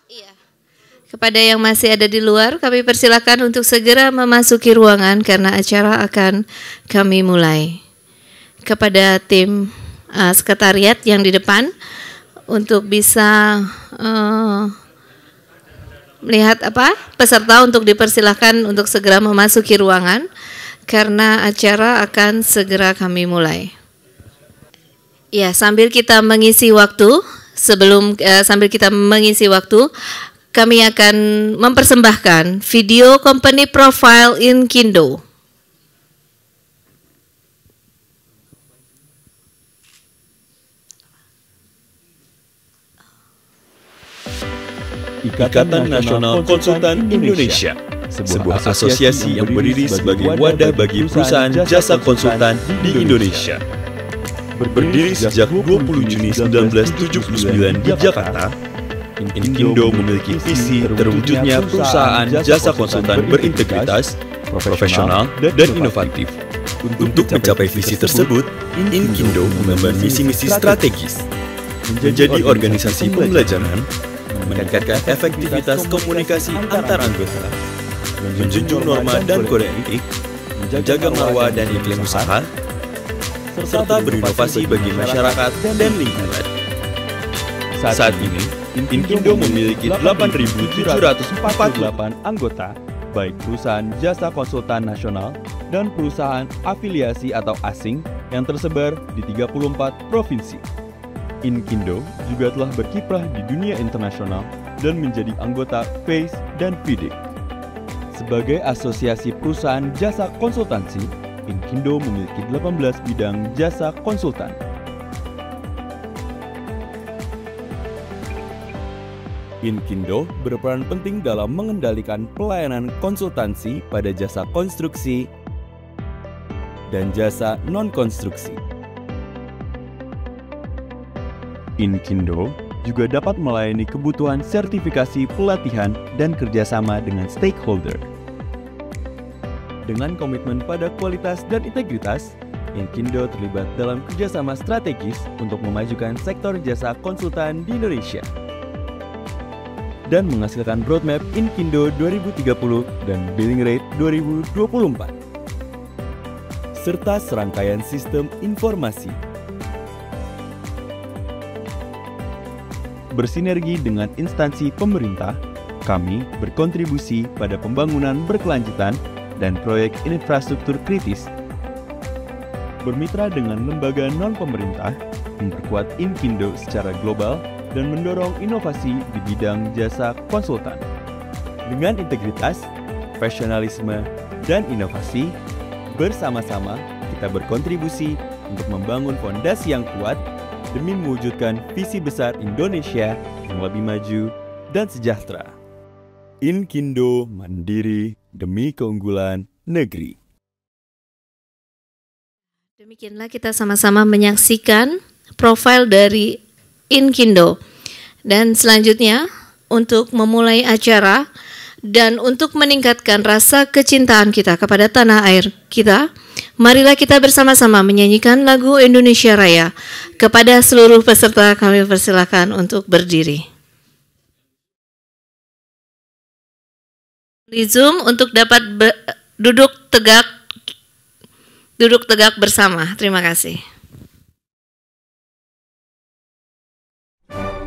Iya. Kepada yang masih ada di luar, kami persilakan untuk segera memasuki ruangan karena acara akan kami mulai. Kepada tim sekretariat yang di depan untuk bisa melihat peserta untuk dipersilakan untuk segera memasuki ruangan karena acara akan segera kami mulai. Ya, sambil kita mengisi waktu, kami akan mempersembahkan video company profile Inkindo. Ikatan Nasional Konsultan Indonesia, sebuah asosiasi yang berdiri sebagai wadah bagi perusahaan jasa konsultan di Indonesia. Berdiri sejak 20 Juni 1979 di Jakarta, Inkindo memiliki visi terwujudnya perusahaan jasa konsultan berintegritas, profesional, dan inovatif. Untuk mencapai visi tersebut, Inkindo mengemban misi-misi strategis, menjadi organisasi pembelajaran, meningkatkan efektivitas komunikasi antar anggota, menjunjung norma dan kode etik, menjaga marwah dan iklim usaha, serta berinovasi bagi masyarakat dan lingkungan. Saat ini, Inkindo memiliki 8.748 anggota, baik perusahaan jasa konsultan nasional dan perusahaan afiliasi atau asing yang tersebar di 34 provinsi. Inkindo juga telah berkiprah di dunia internasional dan menjadi anggota PACE dan FIDIC. Sebagai asosiasi perusahaan jasa konsultansi, Inkindo memiliki 18 bidang jasa konsultan. Inkindo berperan penting dalam mengendalikan pelayanan konsultansi pada jasa konstruksi dan jasa non-konstruksi. Inkindo juga dapat melayani kebutuhan sertifikasi pelatihan dan kerjasama dengan stakeholder. Dengan komitmen pada kualitas dan integritas, Inkindo terlibat dalam kerjasama strategis untuk memajukan sektor jasa konsultan di Indonesia dan menghasilkan roadmap Inkindo 2030 dan Billing Rate 2024 serta serangkaian sistem informasi. Bersinergi dengan instansi pemerintah, kami berkontribusi pada pembangunan berkelanjutan dan proyek infrastruktur kritis. Bermitra dengan lembaga non-pemerintah, memperkuat Inkindo secara global dan mendorong inovasi di bidang jasa konsultan. Dengan integritas, profesionalisme, dan inovasi, bersama-sama kita berkontribusi untuk membangun fondasi yang kuat demi mewujudkan visi besar Indonesia yang lebih maju dan sejahtera. Inkindo mandiri demi keunggulan negeri. Demikianlah kita sama-sama menyaksikan profil dari Inkindo. Dan selanjutnya untuk memulai acara dan untuk meningkatkan rasa kecintaan kita kepada tanah air kita, marilah kita bersama-sama menyanyikan lagu Indonesia Raya. Kepada seluruh peserta kami persilakan untuk berdiri. Di Zoom untuk dapat duduk tegak bersama. Terima kasih. Indonesia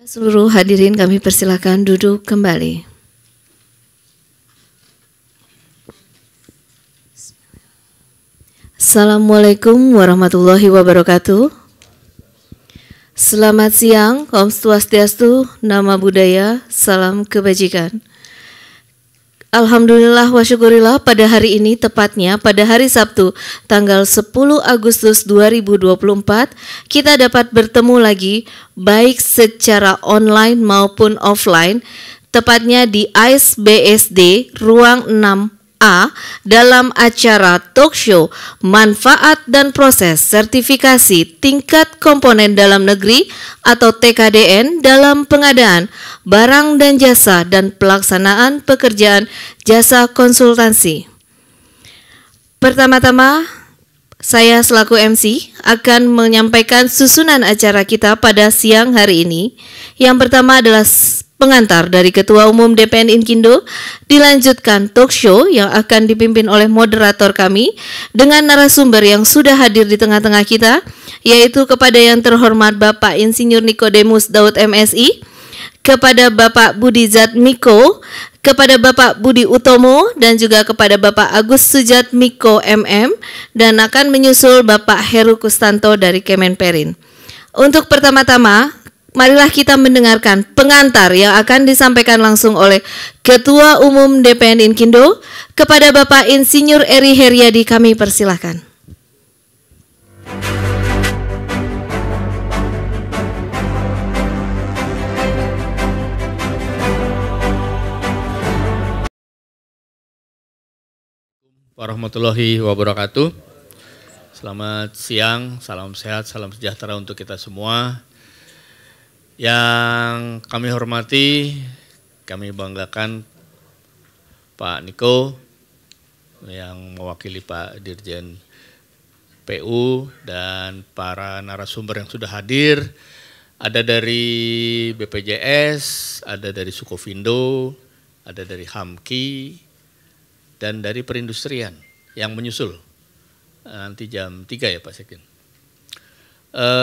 Seluruh hadirin kami persilakan duduk kembali. Assalamualaikum warahmatullahi wabarakatuh. Selamat siang, Om Swastiastu, Nama Budaya, Salam Kebajikan. Alhamdulillah wa syukurillah, pada hari ini, tepatnya pada hari Sabtu tanggal 10 Agustus 2024, kita dapat bertemu lagi baik secara online maupun offline, tepatnya di AIS BSD Ruang 6A dalam acara talk show Manfaat dan Proses Sertifikasi Tingkat Komponen Dalam Negeri atau TKDN dalam pengadaan barang dan jasa dan pelaksanaan pekerjaan jasa konsultansi. Pertama-tama, saya selaku MC akan menyampaikan susunan acara kita pada siang hari ini. Yang pertama adalah pengantar dari Ketua Umum DPN Inkindo, dilanjutkan talk show yang akan dipimpin oleh moderator kami dengan narasumber yang sudah hadir di tengah-tengah kita, yaitu kepada yang terhormat Bapak Insinyur Nikodemus Daud MSI, kepada Bapak Budi Zat Miko, kepada Bapak Budi Utomo, dan juga kepada Bapak Agus Sujat Miko MM, dan akan menyusul Bapak Heru Kustanto dari Kemenperin. Untuk pertama-tama, marilah kita mendengarkan pengantar yang akan disampaikan langsung oleh Ketua Umum DPN Inkindo kepada Bapak Insinyur Eri Heriadi. Kami persilahkan. Warahmatullahi wabarakatuh. Selamat siang, salam sehat, salam sejahtera untuk kita semua. Yang kami hormati, kami banggakan Pak Niko yang mewakili Pak Dirjen PU dan para narasumber yang sudah hadir. Ada dari BPJS, ada dari Sukovindo, ada dari Hamki, dan dari perindustrian yang menyusul nanti jam 3 ya Pak Sekjen.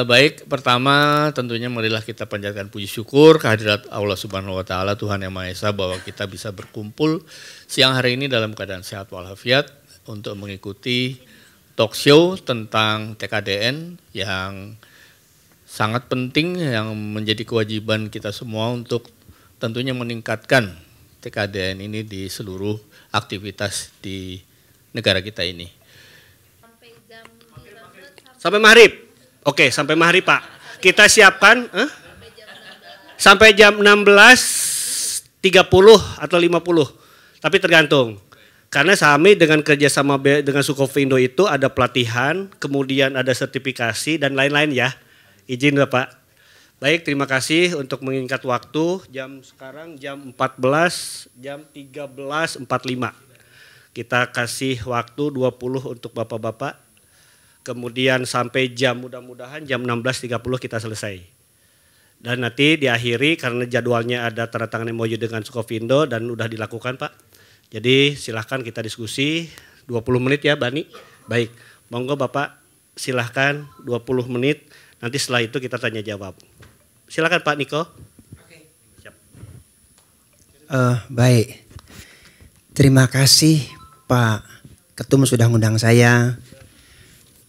Baik, pertama tentunya marilah kita panjatkan puji syukur kehadirat Allah Subhanahu wa Ta'ala, Tuhan Yang Maha Esa, bahwa kita bisa berkumpul siang hari ini dalam keadaan sehat walafiat untuk mengikuti talk show tentang TKDN yang sangat penting, yang menjadi kewajiban kita semua untuk tentunya meningkatkan TKDN ini di seluruh aktivitas di negara kita ini. Sampai maghrib. Oke, sampai maghrib Pak. Kita siapkan sampai jam 16.30 atau 50. Tapi tergantung. Karena kami dengan kerjasama dengan Sukovindo itu ada pelatihan, kemudian ada sertifikasi dan lain-lain ya. Izin Bapak. Baik, terima kasih untuk mengingat waktu. Sekarang jam 14, jam 13.45. Kita kasih waktu 20 untuk Bapak-Bapak. Kemudian sampai mudah-mudahan jam 16.30 kita selesai. Dan nanti diakhiri karena jadwalnya ada tanda tangan MOU dengan Sukovindo dan udah dilakukan Pak. Jadi silahkan kita diskusi 20 menit ya Bani. Baik, monggo Bapak silahkan 20 menit. Nanti setelah itu kita tanya jawab. Silakan Pak Niko. Oke. Siap. Baik. Terima kasih Pak Ketum sudah ngundang saya.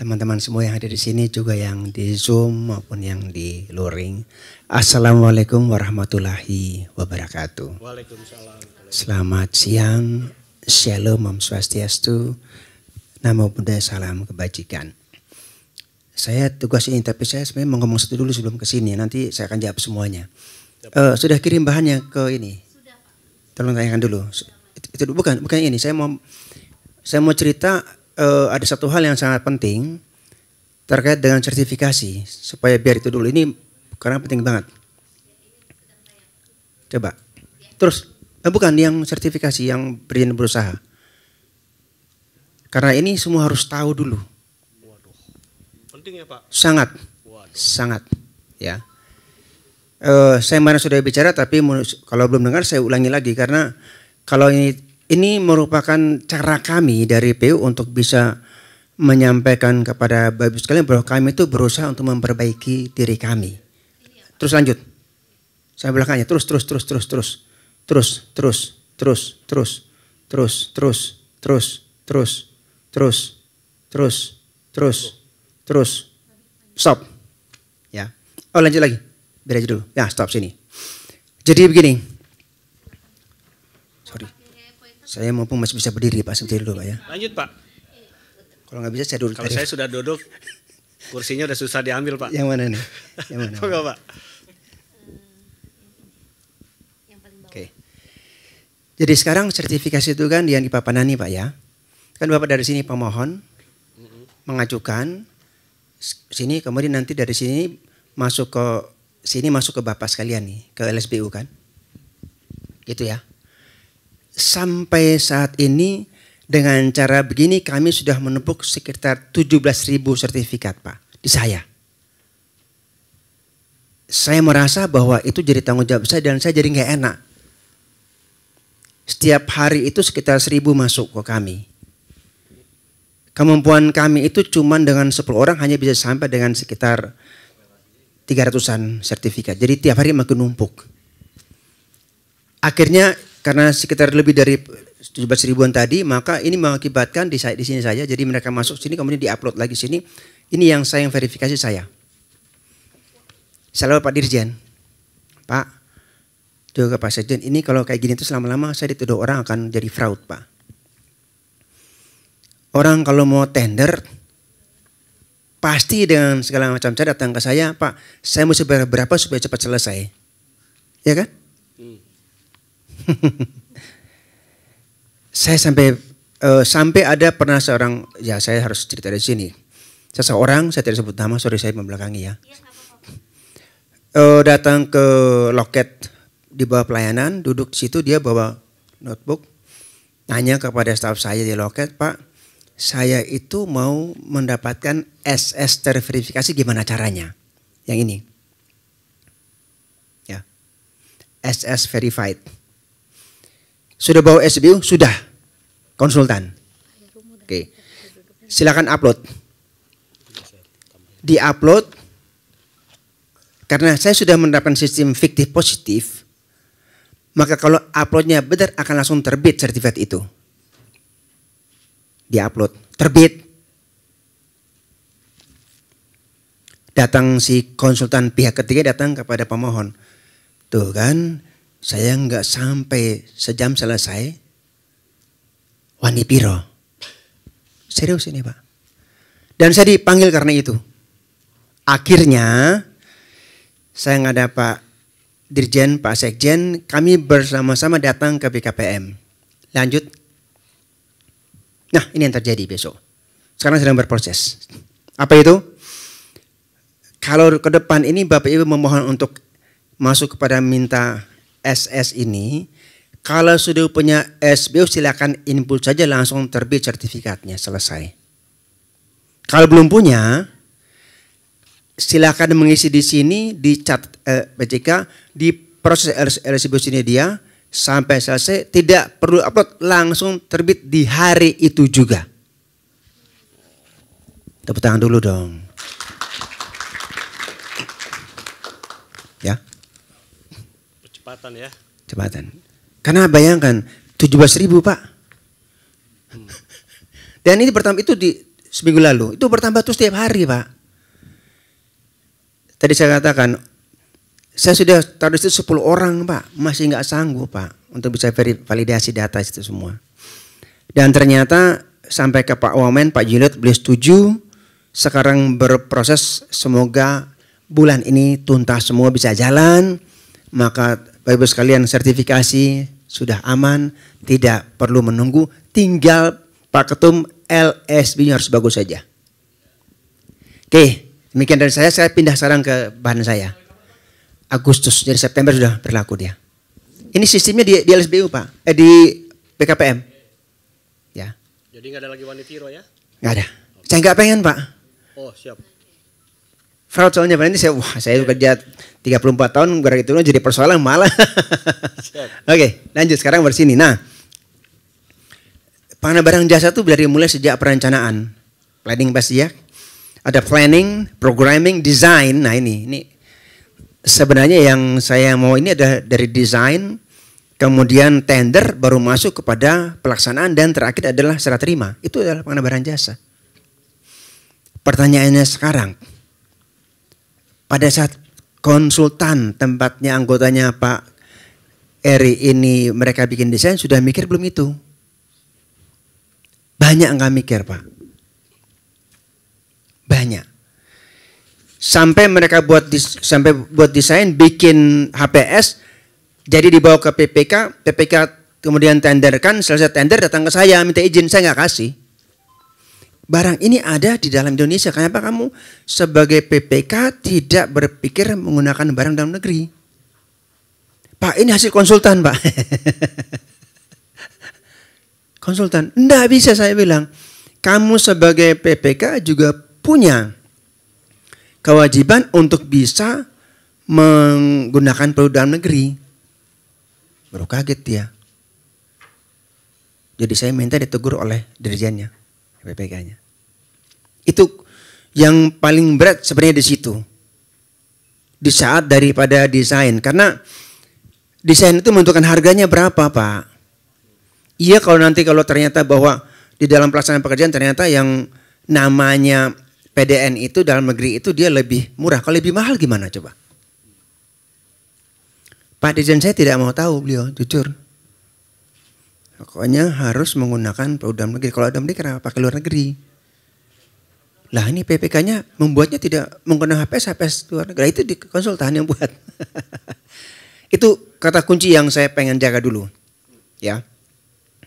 Teman-teman semua yang ada di sini juga yang di Zoom maupun yang di luring. Assalamualaikum warahmatullahi wabarakatuh. Waalaikumsalam. Selamat siang. Shalom Om Swastiastu. Namo Buddhaya, salam kebajikan. Saya tugas ini, tapi saya sebenarnya mau ngomong satu dulu sebelum ke sini. Nanti saya akan jawab semuanya. Sudah kirim bahannya ke ini? Sudah Pak. Tolong tanyakan dulu. Itu bukan ini. Saya mau cerita ada satu hal yang sangat penting terkait dengan sertifikasi. Supaya biar itu dulu. Ini karena penting banget. Coba. Terus, bukan yang sertifikasi yang berizin berusaha. Karena ini semua harus tahu dulu. Penting ya Pak? Sangat, sangat ya. Saya kemarin sudah bicara, tapi kalau belum dengar saya ulangi lagi karena kalau ini merupakan cara kami dari PU untuk bisa menyampaikan kepada Bapak Ibu sekalian bahwa kami itu berusaha untuk memperbaiki diri kami. Terus lanjut. Saya belakangnya terus. Stop. Ya. Oh lanjut lagi. Biar aja dulu. Ya stop sini. Jadi begini. Sorry. Saya mumpung masih bisa berdiri Pak. Sebentar dulu Pak ya. Lanjut Pak. Kalau nggak bisa saya duduk. Kalau saya sudah duduk, kursinya udah susah diambil Pak. Yang mana nih? Yang mana? Enggak Pak. Oke. Jadi sekarang sertifikasi itu kan yang di Papanani Pak ya. Kan Bapak dari sini pemohon mengajukan sini, kemudian nanti dari sini masuk ke Bapak sekalian nih, ke LSBU kan. Gitu ya. Sampai saat ini dengan cara begini kami sudah menumpuk sekitar 17.000 sertifikat Pak di saya. Saya merasa bahwa itu jadi tanggung jawab saya dan saya jadi nggak enak. Setiap hari itu sekitar 1.000 masuk ke kami. Kemampuan kami itu cuma dengan 10 orang hanya bisa sampai dengan sekitar 300-an sertifikat. Jadi tiap hari makin numpuk. Akhirnya karena sekitar lebih dari 17.000-an tadi, maka ini mengakibatkan di sini saja. Jadi mereka masuk sini kemudian diupload lagi sini. Ini yang saya verifikasi saya. Selalu Pak Dirjen, Pak, juga Pak Sekjen, ini kalau kayak gini tuh lama-lama saya dituduh orang akan jadi fraud Pak. Orang kalau mau tender, pasti dengan segala macam cara datang ke saya, Pak, saya mesti bayar berapa supaya cepat selesai. Ya kan? Saya sampai ada pernah seorang, ya saya harus cerita dari sini. Seseorang, saya tidak sebut nama, sorry saya membelakangi ya. Datang ke loket di bawah pelayanan, duduk di situ, dia bawa notebook, nanya kepada staf saya di loket, Pak, saya itu mau mendapatkan SS terverifikasi gimana caranya? Yang ini. Ya. SS verified. Sudah bawa SBU? Sudah. Konsultan. Oke. Silakan upload. Di-upload. Karena saya sudah menerapkan sistem fiktif positif, maka kalau uploadnya benar akan langsung terbit sertifikat itu. Di-upload, terbit. Datang si konsultan pihak ketiga datang kepada pemohon. Tuh kan, saya nggak sampai sejam selesai. Wani piro. Serius ini Pak. Dan saya dipanggil karena itu. Akhirnya saya nggak ada Pak Dirjen, Pak Sekjen, kami bersama-sama datang ke BKPM. Lanjut. Nah ini yang terjadi besok. Sekarang sedang berproses. Apa itu? Kalau ke depan ini Bapak Ibu memohon untuk masuk kepada minta SS ini. Kalau sudah punya SBU silakan input saja langsung terbit sertifikatnya selesai. Kalau belum punya silakan mengisi di sini di chat BCK di proses LSBU sini dia. Sampai selesai tidak perlu upload langsung terbit di hari itu juga. Tepuk tangan dulu dong. Ya. Percepatan ya. Cepatan. Karena bayangkan 17.000 Pak. Dan ini bertambah itu di seminggu lalu. Itu bertambah terus setiap hari Pak. Tadi saya katakan saya sudah taruh itu 10 orang Pak, masih nggak sanggup Pak untuk bisa validasi data itu semua. Dan ternyata sampai ke Pak Wamen, Pak Jilid beliau setuju, sekarang berproses semoga bulan ini tuntas semua bisa jalan, maka Bapak Ibu sekalian sertifikasi sudah aman, tidak perlu menunggu, tinggal Pak Ketum LSB-nya harus bagus saja. Oke, demikian dari saya pindah sekarang ke bahan saya. Agustus, jadi September sudah berlaku dia. Ini sistemnya di LSBU Pak, di BKPM. Ya. Jadi nggak ada lagi Wanipiro ya? Nggak ada. Saya nggak pengen Pak. Oh siap. Fraud soalnya Pak, ini saya kerja 34 tahun, begitu jadi persoalan malah. Oke, lanjut sekarang bersini. Nah, pengadaan barang jasa itu dari mulai sejak perencanaan, planning pasti ya. Ada planning, programming, design. Nah ini sebenarnya yang saya mau ini ada dari desain, kemudian tender, baru masuk kepada pelaksanaan, dan terakhir adalah serah terima. Itu adalah pengadaan barang jasa. Pertanyaannya sekarang, pada saat konsultan tempatnya anggotanya Pak Eri ini mereka bikin desain, sudah mikir belum itu? Banyak nggak mikir, Pak? Banyak. Sampai mereka buat desain, bikin HPS, jadi dibawa ke PPK kemudian tenderkan, selesai tender datang ke saya minta izin, saya nggak kasih. Barang ini ada di dalam Indonesia. Kenapa kamu sebagai PPK tidak berpikir menggunakan barang dalam negeri? Pak, ini hasil konsultan, Pak. Konsultan, enggak bisa saya bilang. Kamu sebagai PPK juga punya kewajiban untuk bisa menggunakan produk dalam negeri. Baru kaget dia. Jadi saya minta ditegur oleh dirjennya, PPK-nya. Itu yang paling berat sebenarnya di situ. Di saat daripada desain. Karena desain itu menentukan harganya berapa, Pak. Iya, kalau ternyata bahwa di dalam pelaksanaan pekerjaan ternyata yang namanya PDN itu dalam negeri itu dia lebih murah. Kalau lebih mahal gimana coba? Pak Dirjen saya tidak mau tahu beliau, jujur. Pokoknya harus menggunakan produk dalam negeri. Kalau dalam negeri kenapa pakai luar negeri? Lah ini PPK-nya membuatnya tidak menggunakan HPS luar negeri. Itu di konsultan yang buat. Itu kata kunci yang saya pengen jaga dulu. Ya.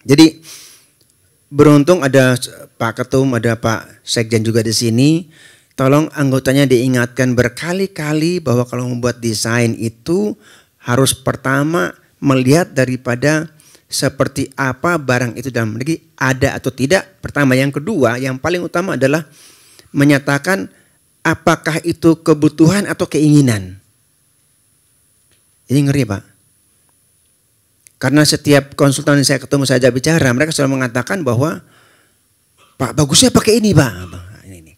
Jadi beruntung ada Pak Ketum, ada Pak Sekjen juga di sini. Tolong anggotanya diingatkan berkali-kali bahwa kalau membuat desain itu harus pertama melihat daripada seperti apa barang itu dalam negeri, ada atau tidak. Pertama, yang kedua, yang paling utama adalah menyatakan apakah itu kebutuhan atau keinginan. Ini ngeri, Pak. Karena setiap konsultan yang saya ketemu, saya ajak bicara, mereka selalu mengatakan bahwa Pak, bagusnya pakai ini, Pak. Ini.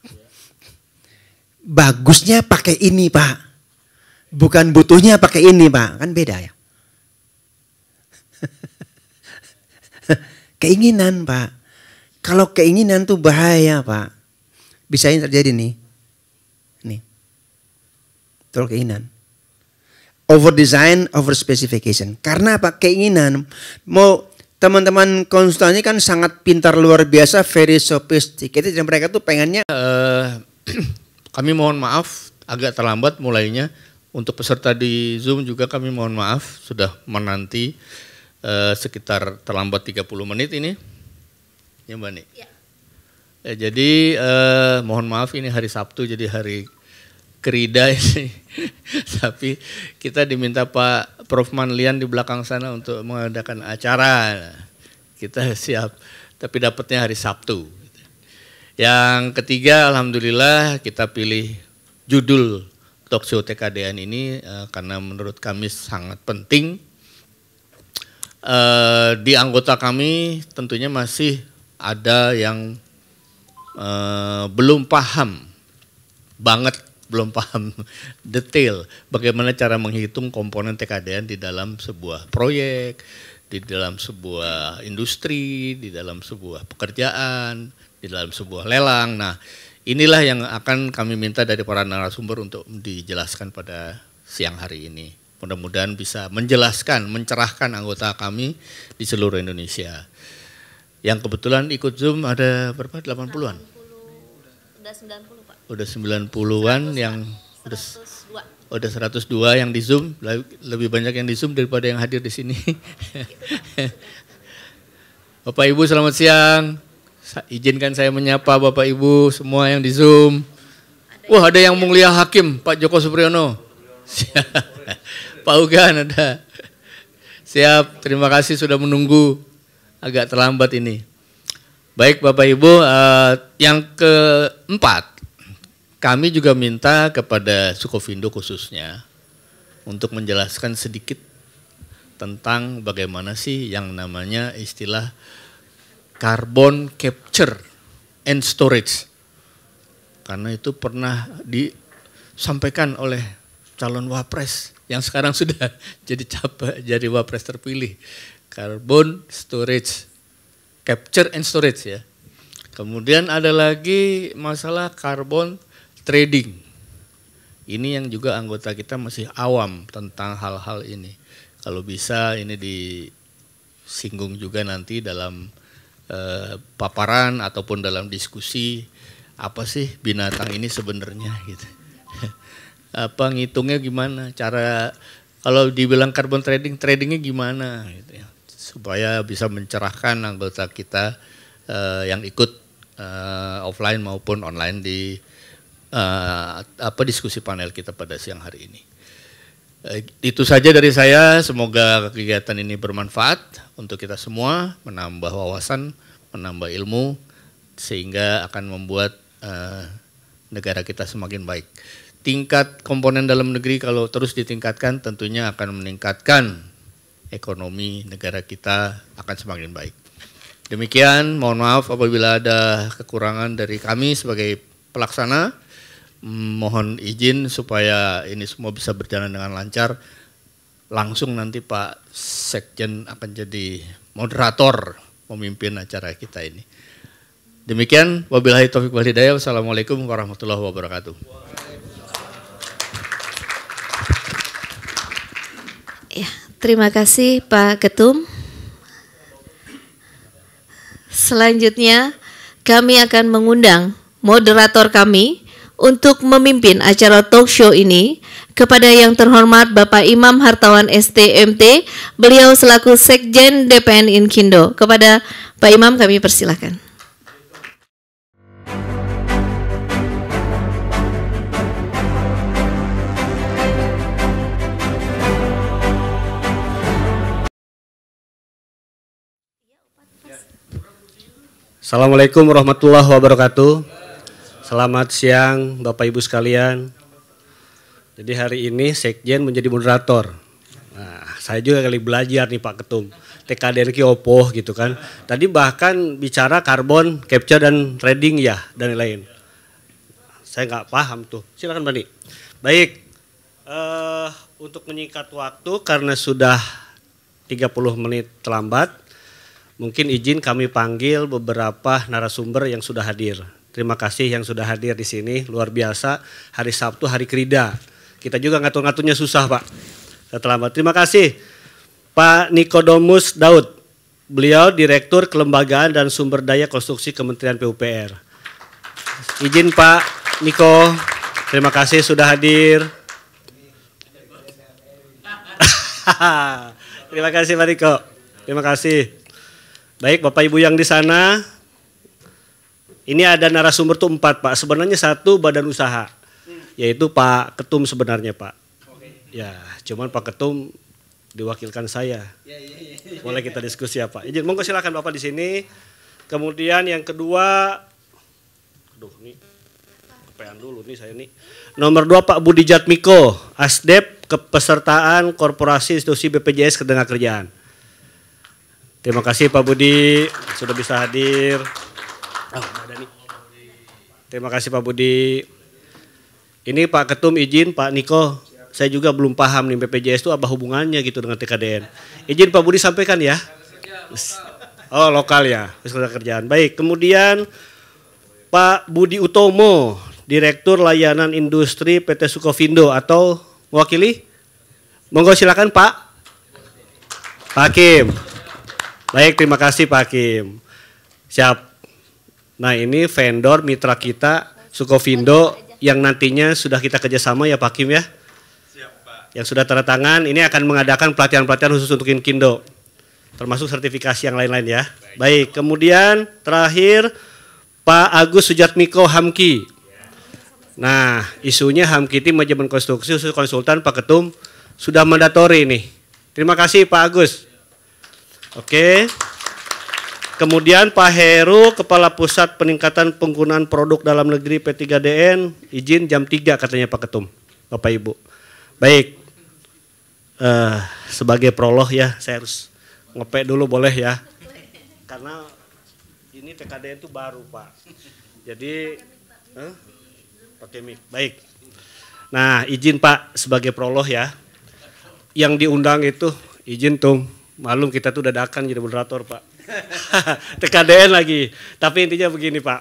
Bagusnya pakai ini, Pak. Bukan butuhnya pakai ini, Pak. Kan beda ya. Keinginan, Pak. Kalau keinginan tuh bahaya, Pak. Bisa yang terjadi nih. Nih. Terlalu keinginan. Over design, over specification. Karena apa? Keinginan. Mau teman-teman konsultan ini kan sangat pintar luar biasa, very sophisticated, dan mereka tuh pengennya. Kami mohon maaf agak terlambat mulainya. Untuk peserta di Zoom juga kami mohon maaf sudah menanti sekitar terlambat 30 menit ini. Ya, Mbak Nik? Ya. Jadi mohon maaf ini hari Sabtu jadi hari kerida ini. Tapi kita diminta Pak Prof. Manlian di belakang sana untuk mengadakan acara. Kita siap, tapi dapatnya hari Sabtu. Yang ketiga, alhamdulillah kita pilih judul Talkshow TKDN ini karena menurut kami sangat penting. Di anggota kami tentunya masih ada yang belum paham banget, belum paham detail bagaimana cara menghitung komponen TKDN di dalam sebuah proyek, di dalam sebuah industri, di dalam sebuah pekerjaan, di dalam sebuah lelang. Nah, inilah yang akan kami minta dari para narasumber untuk dijelaskan pada siang hari ini. Mudah-mudahan bisa menjelaskan, mencerahkan anggota kami di seluruh Indonesia. Yang kebetulan ikut Zoom ada berapa? 80-an? Udah 90, Pak. Udah 90-an yang udah 102 yang di Zoom, lebih banyak yang di Zoom daripada yang hadir di sini. Bapak Ibu selamat siang. Izinkan saya menyapa Bapak Ibu semua yang di Zoom. Wah, ada yang mulia hakim, Pak Joko Supriyono. Pak Ugan ada. Siap, terima kasih sudah menunggu. Agak terlambat ini. Baik Bapak Ibu, yang keempat, kami juga minta kepada Sukovindo khususnya untuk menjelaskan sedikit tentang bagaimana sih yang namanya istilah carbon capture and storage. Karena itu pernah disampaikan oleh calon wapres yang sekarang sudah jadi wapres terpilih. Carbon storage, capture and storage ya. Kemudian ada lagi masalah carbon trading. Ini yang juga anggota kita masih awam tentang hal-hal ini. Kalau bisa ini disinggung juga nanti dalam paparan ataupun dalam diskusi, apa sih binatang ini sebenarnya gitu. Apa ngitungnya gimana, cara kalau dibilang carbon tradingnya gimana gitu ya, supaya bisa mencerahkan anggota kita yang ikut offline maupun online di diskusi panel kita pada siang hari ini. Itu saja dari saya, semoga kegiatan ini bermanfaat untuk kita semua, menambah wawasan, menambah ilmu, sehingga akan membuat negara kita semakin baik. Tingkat komponen dalam negeri kalau terus ditingkatkan tentunya akan meningkatkan ekonomi negara kita akan semakin baik. Demikian, mohon maaf apabila ada kekurangan dari kami sebagai pelaksana. Mohon izin supaya ini semua bisa berjalan dengan lancar. Langsung nanti Pak Sekjen akan jadi moderator memimpin acara kita ini. Demikian, wabillahi taufiq wal hidayah. Wassalamualaikum warahmatullahi wabarakatuh. Ya, terima kasih Pak Ketum. Selanjutnya kami akan mengundang moderator kami untuk memimpin acara talk show ini kepada yang terhormat Bapak Imam Hartawan STMT, beliau selaku Sekjen DPN Inkindo. Kepada Pak Imam kami persilahkan. Assalamualaikum warahmatullahi wabarakatuh. Selamat siang Bapak Ibu sekalian. Jadi hari ini Sekjen menjadi moderator. Nah, saya juga kali belajar nih Pak Ketum. TKDN ki opo gitu kan. Tadi bahkan bicara carbon capture dan trading ya dan lain-lain. Saya nggak paham tuh. Silakan Bani. Baik. Untuk menyingkat waktu karena sudah 30 menit terlambat, mungkin izin kami panggil beberapa narasumber yang sudah hadir. Terima kasih yang sudah hadir di sini, luar biasa. Hari Sabtu, hari kerida. Kita juga ngatur-ngaturnya susah Pak. Terlambat. Terima kasih Pak Nikodemus Daud. Beliau Direktur Kelembagaan dan Sumber Daya Konstruksi Kementerian PUPR. Izin Pak Niko, terima kasih sudah hadir. Terima kasih Pak Niko. Terima kasih. Baik Bapak Ibu yang di sana, ini ada narasumber tuh 4 Pak, sebenarnya 1 badan usaha, yaitu Pak Ketum sebenarnya Pak. Ya, cuman Pak Ketum diwakilkan saya. Boleh kita diskusi ya Pak. Izin, monggo silakan Bapak di sini. Kemudian yang kedua, aduh nih, kepean dulu nih saya nih. Nomor 2 Pak Budi Jatmiko, Asdep Kepesertaan Korporasi Institusi BPJS Ketenagakerjaan. Terima kasih Pak Budi sudah bisa hadir. Terima kasih Pak Budi. Ini Pak Ketum izin Pak Niko, saya juga belum paham nih BPJS itu apa hubungannya gitu dengan TKDN. Izin Pak Budi sampaikan ya. Oh lokal ya, kerjaan. Baik, kemudian Pak Budi Utomo, Direktur Layanan Industri PT Sukovindo atau mewakili. Monggo silakan Pak. Pak Hakim. Baik, terima kasih Pak Hakim. Siap. Nah ini vendor mitra kita Sukovindo yang nantinya sudah kita kerjasama ya Pak Hakim ya. Siap Pak. Yang sudah tanda tangan ini akan mengadakan pelatihan-pelatihan khusus untuk Inkindo. Termasuk sertifikasi yang lain-lain ya. Baik, kemudian terakhir Pak Agus Sujatmiko Hamki. Nah isunya Hamki tim manajemen konstruksi khusus konsultan Pak Ketum sudah mandatori nih. Terima kasih Pak Agus. Oke. Kemudian Pak Heru, Kepala Pusat Peningkatan Penggunaan Produk Dalam Negeri P3DN, izin jam 3 katanya Pak Ketum, Bapak Ibu. Baik, sebagai prolog ya, saya harus ngepek dulu boleh ya. Karena ini TKDN itu baru Pak, jadi pakai mic. Baik, Nah, izin Pak sebagai prolog ya. Yang diundang itu izin tuh, malum kita tuh dadakan jadi moderator Pak. TKDN lagi. Tapi intinya begini Pak.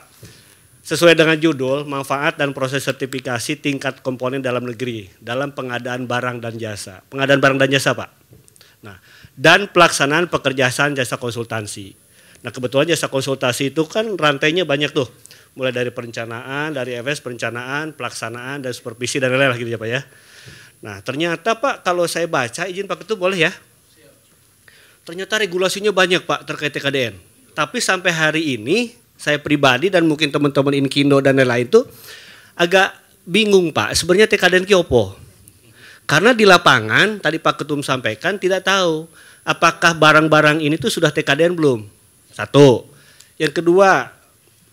Sesuai dengan judul, manfaat dan proses sertifikasi tingkat komponen dalam negeri dalam pengadaan barang dan jasa. Pengadaan barang dan jasa Pak. Nah, dan pelaksanaan pekerjaan jasa konsultansi. Nah, kebetulan jasa konsultasi itu kan rantainya banyak tuh. Mulai dari perencanaan, dari FS perencanaan, pelaksanaan, dan supervisi dan lain-lain gitu ya Pak ya. Nah, ternyata Pak kalau saya baca, izin Pak Ketum boleh ya? Ternyata regulasinya banyak Pak terkait TKDN. Tapi sampai hari ini, saya pribadi dan mungkin teman-teman Inkindo dan lain-lain itu agak bingung Pak, sebenarnya TKDN ki opo? Karena di lapangan tadi Pak Ketum sampaikan tidak tahu apakah barang-barang ini tuh sudah TKDN belum. Satu. Yang kedua,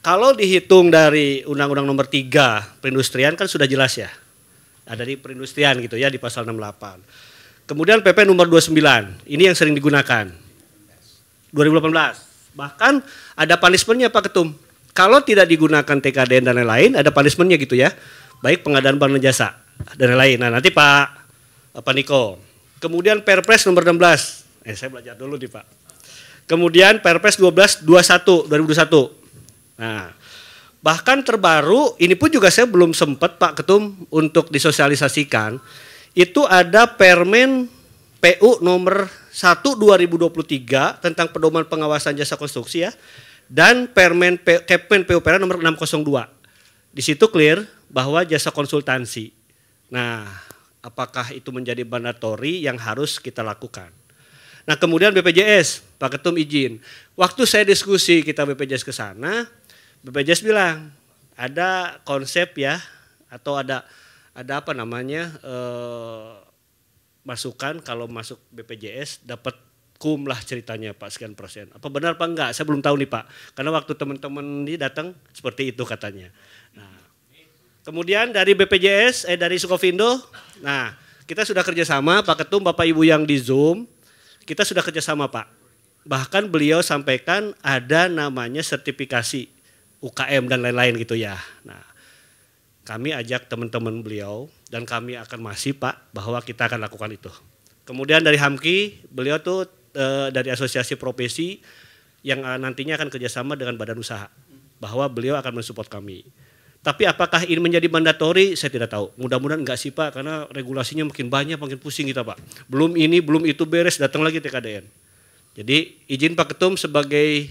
kalau dihitung dari Undang-Undang Nomor 3 Perindustrian kan sudah jelas ya. Ada di perindustrian gitu ya di pasal 68. Kemudian PP nomor 29, ini yang sering digunakan. 2018. Bahkan ada punishment-nya Pak Ketum. Kalau tidak digunakan TKDN dan lain-lain, ada punishment-nya gitu ya. Baik pengadaan barang dan jasa dan lain-lain. Nah nanti Pak Niko. Kemudian Perpres nomor 16. Saya belajar dulu nih Pak. Kemudian Perpres 1221 2021. Nah, bahkan terbaru ini pun juga saya belum sempat Pak Ketum untuk disosialisasikan. Itu ada Permen PU nomor 1 2023 tentang pedoman pengawasan jasa konstruksi ya, dan Permen Kepmen PUPR nomor 602. Di situ clear bahwa jasa konsultansi. Nah, apakah itu menjadi mandatory yang harus kita lakukan? Nah, kemudian BPJS, Pak Ketum izin. Waktu saya diskusi kita BPJS ke sana, BPJS bilang ada konsep ya, atau ada apa namanya? Masukan kalau masuk BPJS dapat kum lah ceritanya Pak sekian persen. Apa benar Pak enggak? Saya belum tahu nih Pak. Karena waktu teman-teman ini datang seperti itu katanya. Nah, kemudian dari BPJS, dari Sukovindo, nah kita sudah kerjasama Pak Ketum, Bapak Ibu yang di Zoom, kita sudah kerjasama Pak. Bahkan beliau sampaikan ada namanya sertifikasi UKM dan lain-lain gitu ya. Nah, kami ajak teman-teman beliau dan kami akan masih Pak bahwa kita akan lakukan itu. Kemudian dari HAMKI, beliau tuh dari asosiasi profesi yang nantinya akan kerjasama dengan badan usaha. Bahwa beliau akan mensupport kami. Tapi apakah ini menjadi mandatory, saya tidak tahu. Mudah-mudahan enggak sih Pak, karena regulasinya makin banyak, makin pusing kita Pak. Belum ini, belum itu beres, datang lagi TKDN. Jadi izin Pak Ketum sebagai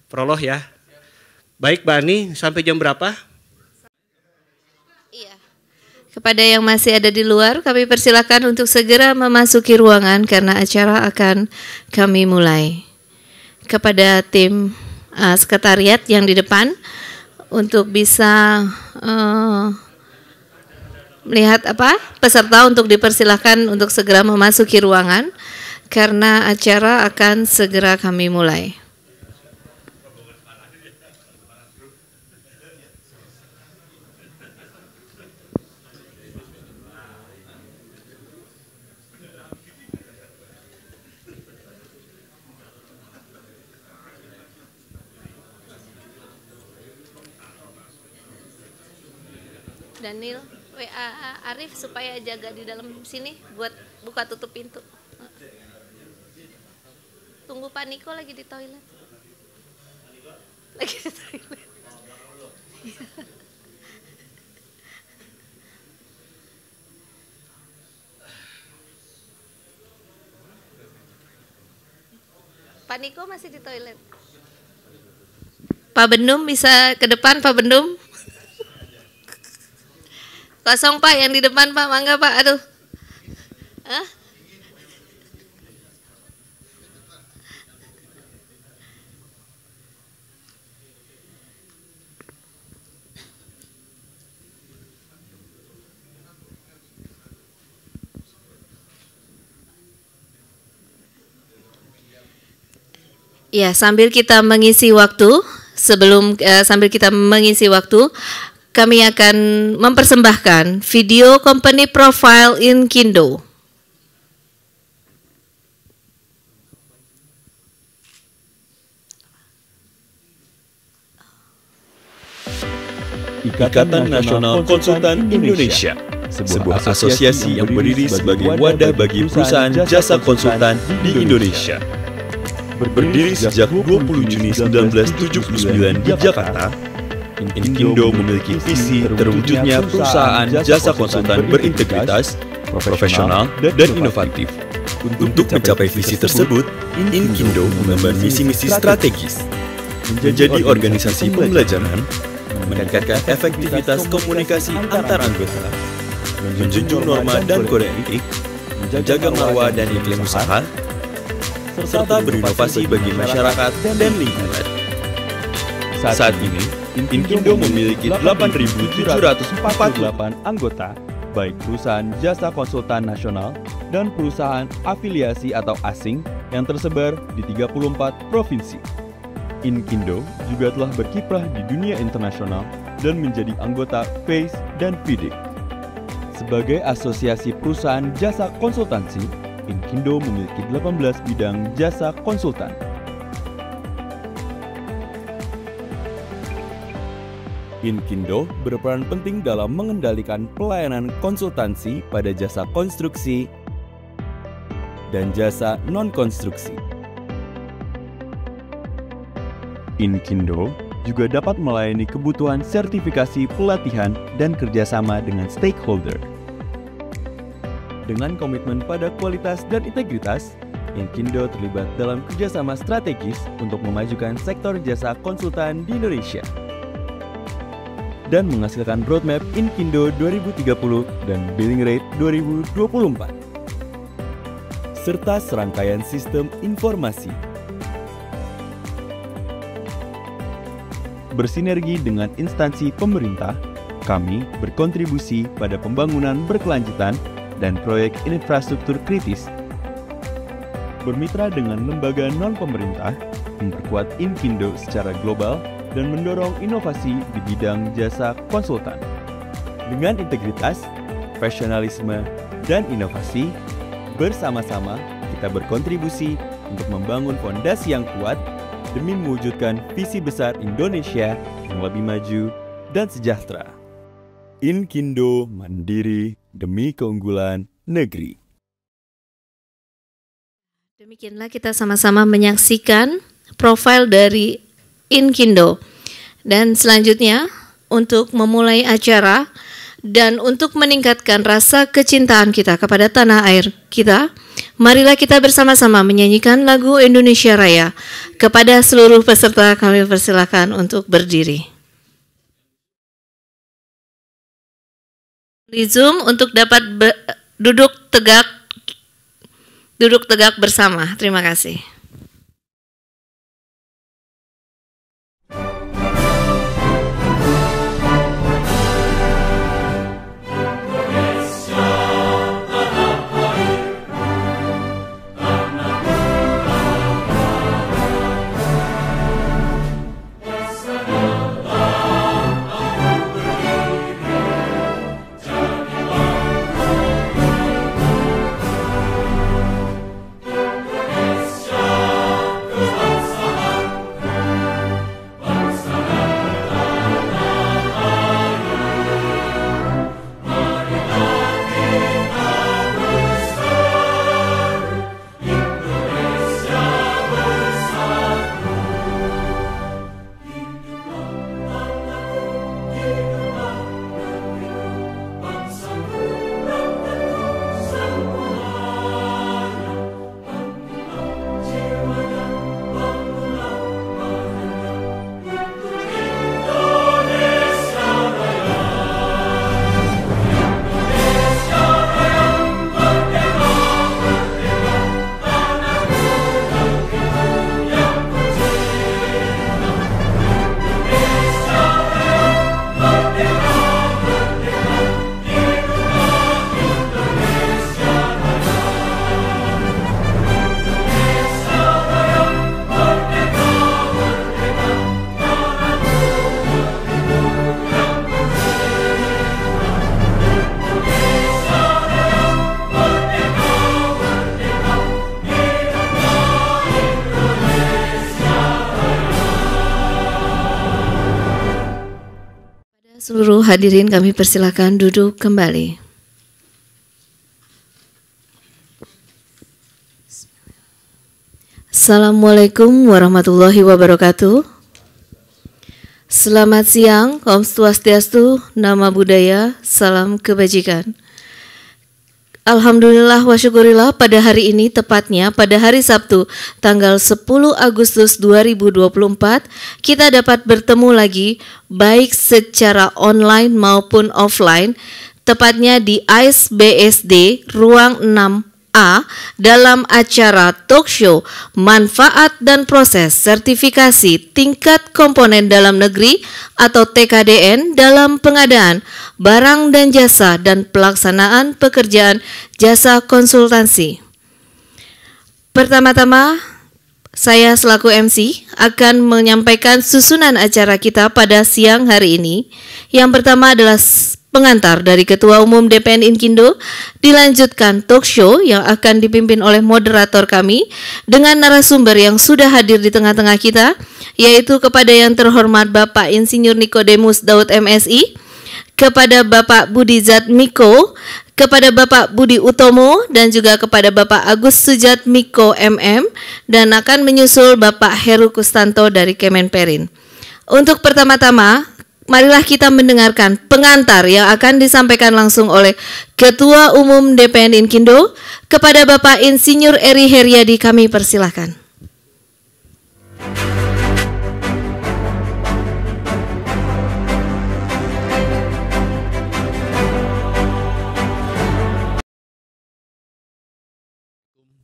prolog ya. Baik Mbak Ani, sampai jam berapa? Kepada yang masih ada di luar, kami persilakan untuk segera memasuki ruangan karena acara akan kami mulai. Kepada tim sekretariat yang di depan untuk bisa melihat peserta untuk dipersilakan untuk segera memasuki ruangan karena acara akan segera kami mulai. Daniel, WA Arif supaya jaga di dalam sini buat buka tutup pintu. Tunggu Pak Niko lagi di toilet. Lagi di toilet. Pak Niko masih di toilet. Pak Bendum bisa ke depan Pak Bendum. Kosong Pak yang di depan Pak, mangga Pak, aduh. Hah? Ya, sambil kita mengisi waktu, sambil kita mengisi waktu, kami akan mempersembahkan video company profile Inkindo. Ikatan Nasional Konsultan Indonesia, sebuah asosiasi yang berdiri sebagai wadah bagi perusahaan jasa konsultan di Indonesia. Berdiri sejak 20 Juni 1979 di Jakarta, Inkindo memiliki visi terwujudnya perusahaan jasa konsultan berintegritas, profesional, dan inovatif. Untuk mencapai visi tersebut, Inkindo mengemban misi-misi strategis, menjadi organisasi pembelajaran, meningkatkan efektivitas komunikasi antar anggota, menjunjung norma dan kode etik, menjaga marwah dan iklim usaha, serta berinovasi bagi masyarakat dan lingkungan. Saat ini, Inkindo memiliki 8.748 anggota, baik perusahaan jasa konsultan nasional dan perusahaan afiliasi atau asing yang tersebar di 34 provinsi. Inkindo juga telah berkiprah di dunia internasional dan menjadi anggota PACE dan FIDIC. Sebagai asosiasi perusahaan jasa konsultansi, Inkindo memiliki 18 bidang jasa konsultan. Inkindo berperan penting dalam mengendalikan pelayanan konsultansi pada jasa konstruksi dan jasa non-konstruksi. Inkindo juga dapat melayani kebutuhan sertifikasi pelatihan dan kerjasama dengan stakeholder. Dengan komitmen pada kualitas dan integritas, Inkindo terlibat dalam kerjasama strategis untuk memajukan sektor jasa konsultan di Indonesia dan menghasilkan roadmap Inkindo 2030 dan Billing Rate 2024, serta serangkaian sistem informasi. Bersinergi dengan instansi pemerintah, kami berkontribusi pada pembangunan berkelanjutan dan proyek infrastruktur kritis. Bermitra dengan lembaga non-pemerintah, memperkuat Inkindo secara global dan mendorong inovasi di bidang jasa konsultan. Dengan integritas, profesionalisme, dan inovasi, bersama-sama kita berkontribusi untuk membangun fondasi yang kuat demi mewujudkan visi besar Indonesia yang lebih maju dan sejahtera. Inkindo mandiri demi keunggulan negeri. Demikianlah kita sama-sama menyaksikan profil dari Inkindo. Dan selanjutnya, untuk memulai acara dan untuk meningkatkan rasa kecintaan kita kepada tanah air kita, marilah kita bersama-sama menyanyikan lagu Indonesia Raya. Kepada seluruh peserta kami persilakan untuk berdiri. Di Zoom untuk dapat duduk tegak bersama. Terima kasih. Seluruh hadirin kami persilakan duduk kembali. Assalamualaikum warahmatullahi wabarakatuh. Selamat siang, Om Swastiastu, Nama Budaya, Salam Kebajikan. Alhamdulillah wa syukurillah, pada hari ini, tepatnya pada hari Sabtu tanggal 10 Agustus 2024, kita dapat bertemu lagi baik secara online maupun offline, tepatnya di AIS BSD Ruang 6A dalam acara talk show Manfaat dan Proses Sertifikasi Tingkat Komponen Dalam Negeri atau TKDN dalam pengadaan barang dan jasa dan pelaksanaan pekerjaan jasa konsultansi. Pertama-tama, saya selaku MC akan menyampaikan susunan acara kita pada siang hari ini. Yang pertama adalah pengantar dari Ketua Umum DPN Inkindo, dilanjutkan talk show yang akan dipimpin oleh moderator kami dengan narasumber yang sudah hadir di tengah-tengah kita, yaitu kepada yang terhormat Bapak Insinyur Nikodemus Daud MSI, kepada Bapak Budi Zatmiko, kepada Bapak Budi Utomo, dan juga kepada Bapak Agus Sujatmiko MM, dan akan menyusul Bapak Heru Kustanto dari Kemenperin. Untuk pertama-tama, marilah kita mendengarkan pengantar yang akan disampaikan langsung oleh Ketua Umum DPN Inkindo. Kepada Bapak Insinyur Eri Heriadi kami persilahkan.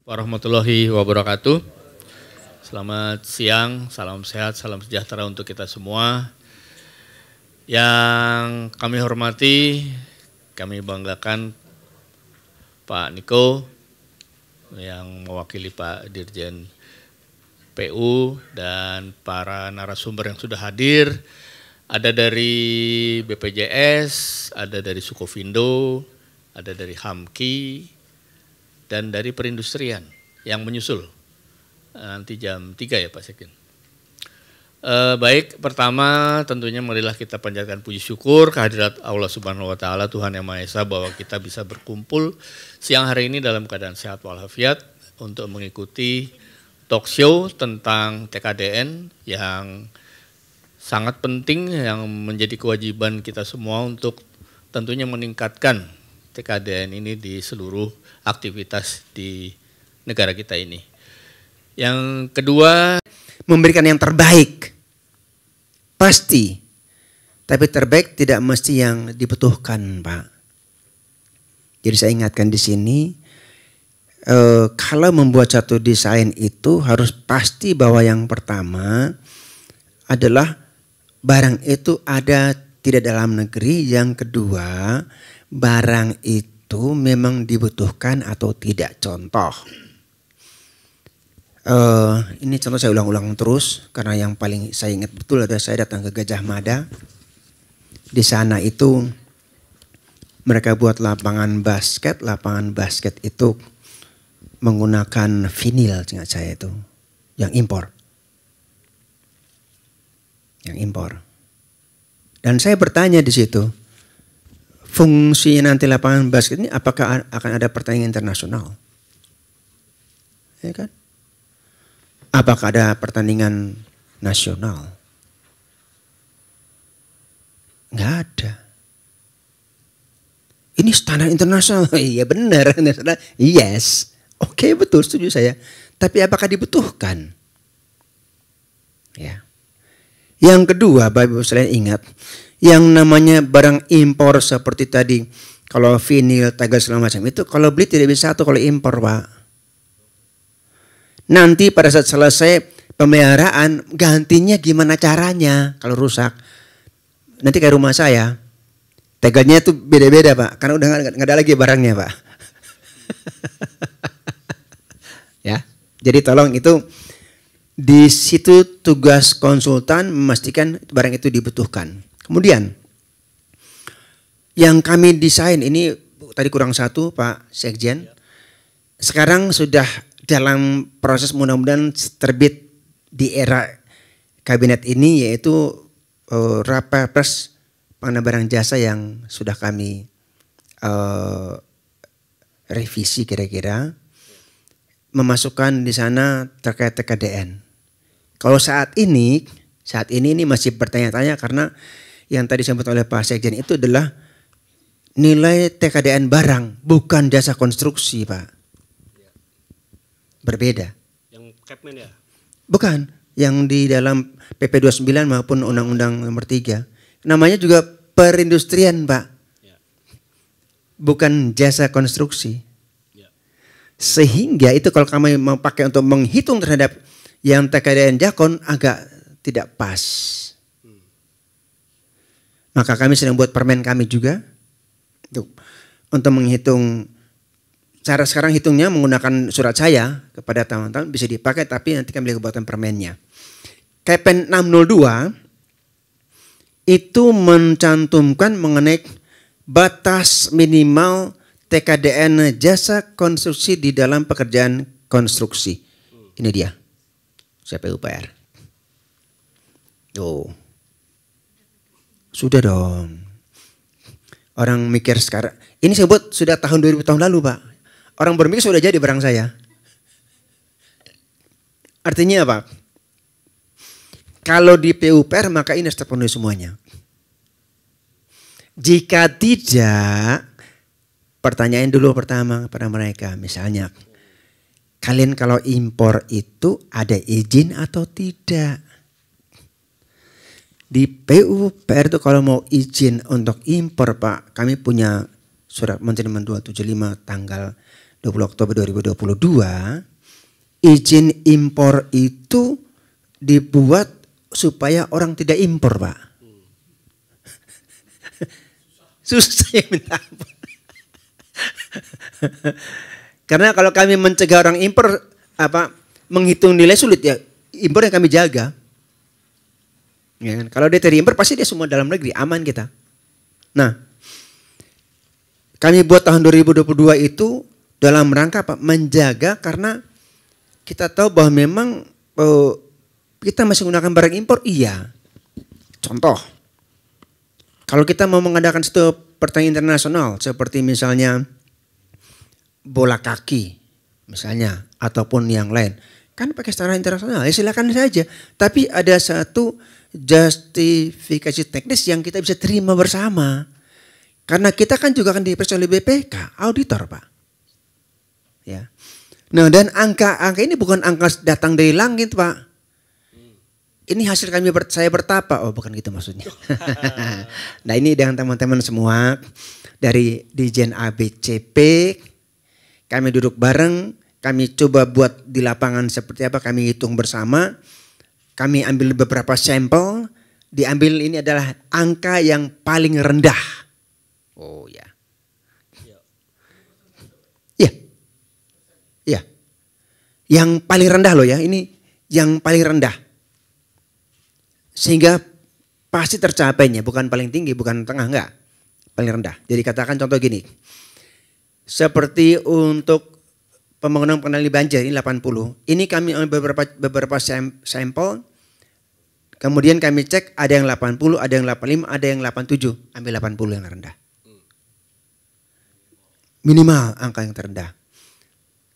Warahmatullahi wabarakatuh. Selamat siang, salam sehat, salam sejahtera untuk kita semua. Yang kami hormati, kami banggakan Pak Niko yang mewakili Pak Dirjen PU dan para narasumber yang sudah hadir. Ada dari BPJS, ada dari Sukovindo, ada dari Hamki, dan dari perindustrian yang menyusul. Nanti jam 3 ya Pak Sekjen. Baik, pertama tentunya marilah kita panjatkan puji syukur kehadirat Allah Subhanahu wa taala, Tuhan Yang Maha Esa, bahwa kita bisa berkumpul siang hari ini dalam keadaan sehat walafiat untuk mengikuti talk show tentang TKDN yang sangat penting, yang menjadi kewajiban kita semua untuk tentunya meningkatkan TKDN ini di seluruh aktivitas di negara kita ini. Yang kedua, memberikan yang terbaik, pasti. Tapi terbaik tidak mesti yang dibutuhkan, Pak. Jadi saya ingatkan di sini, kalau membuat satu desain itu harus pasti bahwa yang pertama adalah barang itu ada tidak dalam negeri. Yang kedua, barang itu memang dibutuhkan atau tidak. Contoh. Ini contoh saya ulang-ulang terus karena yang paling saya ingat betul adalah saya datang ke Gajah Mada. Di sana itu mereka buat lapangan basket. Lapangan basket itu menggunakan vinil, ingat saya itu, yang impor. Yang impor. Dan saya bertanya di situ, fungsi nanti lapangan basket ini apakah akan ada pertandingan internasional? Ya kan? Apakah ada pertandingan nasional? Nggak ada. Ini standar internasional. Iya benar. Yes. Oke, betul, setuju saya. Tapi apakah dibutuhkan? Ya. Yang kedua, Bapak Ibu sekalian ingat, yang namanya barang impor seperti tadi, kalau vinil, tagar segala macam itu, kalau beli tidak bisa satu kalau impor, Pak. Nanti pada saat selesai pemeliharaan, gantinya gimana caranya kalau rusak. Nanti kayak rumah saya, tegalnya itu beda-beda Pak, karena udah nggak ada lagi barangnya Pak. Ya, jadi tolong itu di situ tugas konsultan memastikan barang itu dibutuhkan. Kemudian yang kami desain ini tadi kurang satu Pak Sekjen, sekarang sudah dalam proses mudah-mudahan terbit di era kabinet ini, yaitu Rapperpres pengadaan barang jasa yang sudah kami revisi kira-kira memasukkan di sana terkait TKDN. Kalau saat ini masih bertanya-tanya karena yang tadi disebut oleh Pak Sekjen itu adalah nilai TKDN barang, bukan jasa konstruksi, Pak. Berbeda. Yang Capman ya? Bukan, yang di dalam PP 29 maupun Undang-Undang Nomor 3. Namanya juga perindustrian, Pak. Bukan jasa konstruksi. Sehingga itu kalau kami mau pakai untuk menghitung terhadap yang TKDN Jakon agak tidak pas. Maka kami sedang buat permen kami juga untuk menghitung. Cara sekarang hitungnya menggunakan surat saya kepada teman-teman bisa dipakai, tapi nanti kami buatkan permennya. KPN 602 itu mencantumkan mengenai batas minimal TKDN jasa konstruksi di dalam pekerjaan konstruksi. Ini dia. CPUPR. Tuh. Sudah dong. Orang mikir sekarang. Ini saya buat sudah tahun 2000 tahun lalu, Pak. Orang berpikir sudah jadi barang saya. Artinya apa? Kalau di PUPR maka ini harus terpenuhi semuanya. Jika tidak, pertanyaan dulu pertama pada mereka, misalnya, kalian kalau impor itu ada izin atau tidak? Di PUPR itu kalau mau izin untuk impor, Pak, kami punya surat Menteri No. 275 tanggal 20 Oktober 2022, izin impor itu dibuat supaya orang tidak impor, Pak. Susah ya minta ampun. Karena kalau kami mencegah orang impor, menghitung nilai sulit ya. Impor yang kami jaga. Ya kan? Kalau dia terimpor pasti dia semua dalam negeri, aman kita. Nah, kami buat tahun 2022 itu dalam rangka apa? Menjaga, karena kita tahu bahwa memang kita masih menggunakan barang impor, iya. Contoh, kalau kita mau mengadakan satu pertandingan internasional seperti misalnya bola kaki misalnya ataupun yang lain, kan pakai secara internasional, ya silakan saja. Tapi ada satu justifikasi teknis yang kita bisa terima bersama. Karena kita kan juga akan diperiksa oleh BPK, auditor, Pak. Ya. Nah, dan angka ini bukan angka datang dari langit, Pak. Ini hasil saya bertapa. Oh, bukan gitu maksudnya. Nah, ini dengan teman-teman semua dari Dirjen ABCP, kami duduk bareng, kami coba buat di lapangan seperti apa, kami hitung bersama. Kami ambil beberapa sampel, diambil ini adalah angka yang paling rendah. Oh ya. Iya. Iya. Yang paling rendah loh ya, ini yang paling rendah. Sehingga pasti tercapainya, bukan paling tinggi, bukan tengah, enggak. Paling rendah. Jadi katakan contoh gini. Seperti untuk pembangunan pengendali banjir ini 80. Ini kami ambil beberapa sampel. Kemudian kami cek ada yang 80, ada yang 85, ada yang 87. Ambil 80 yang rendah. Minimal angka yang terendah.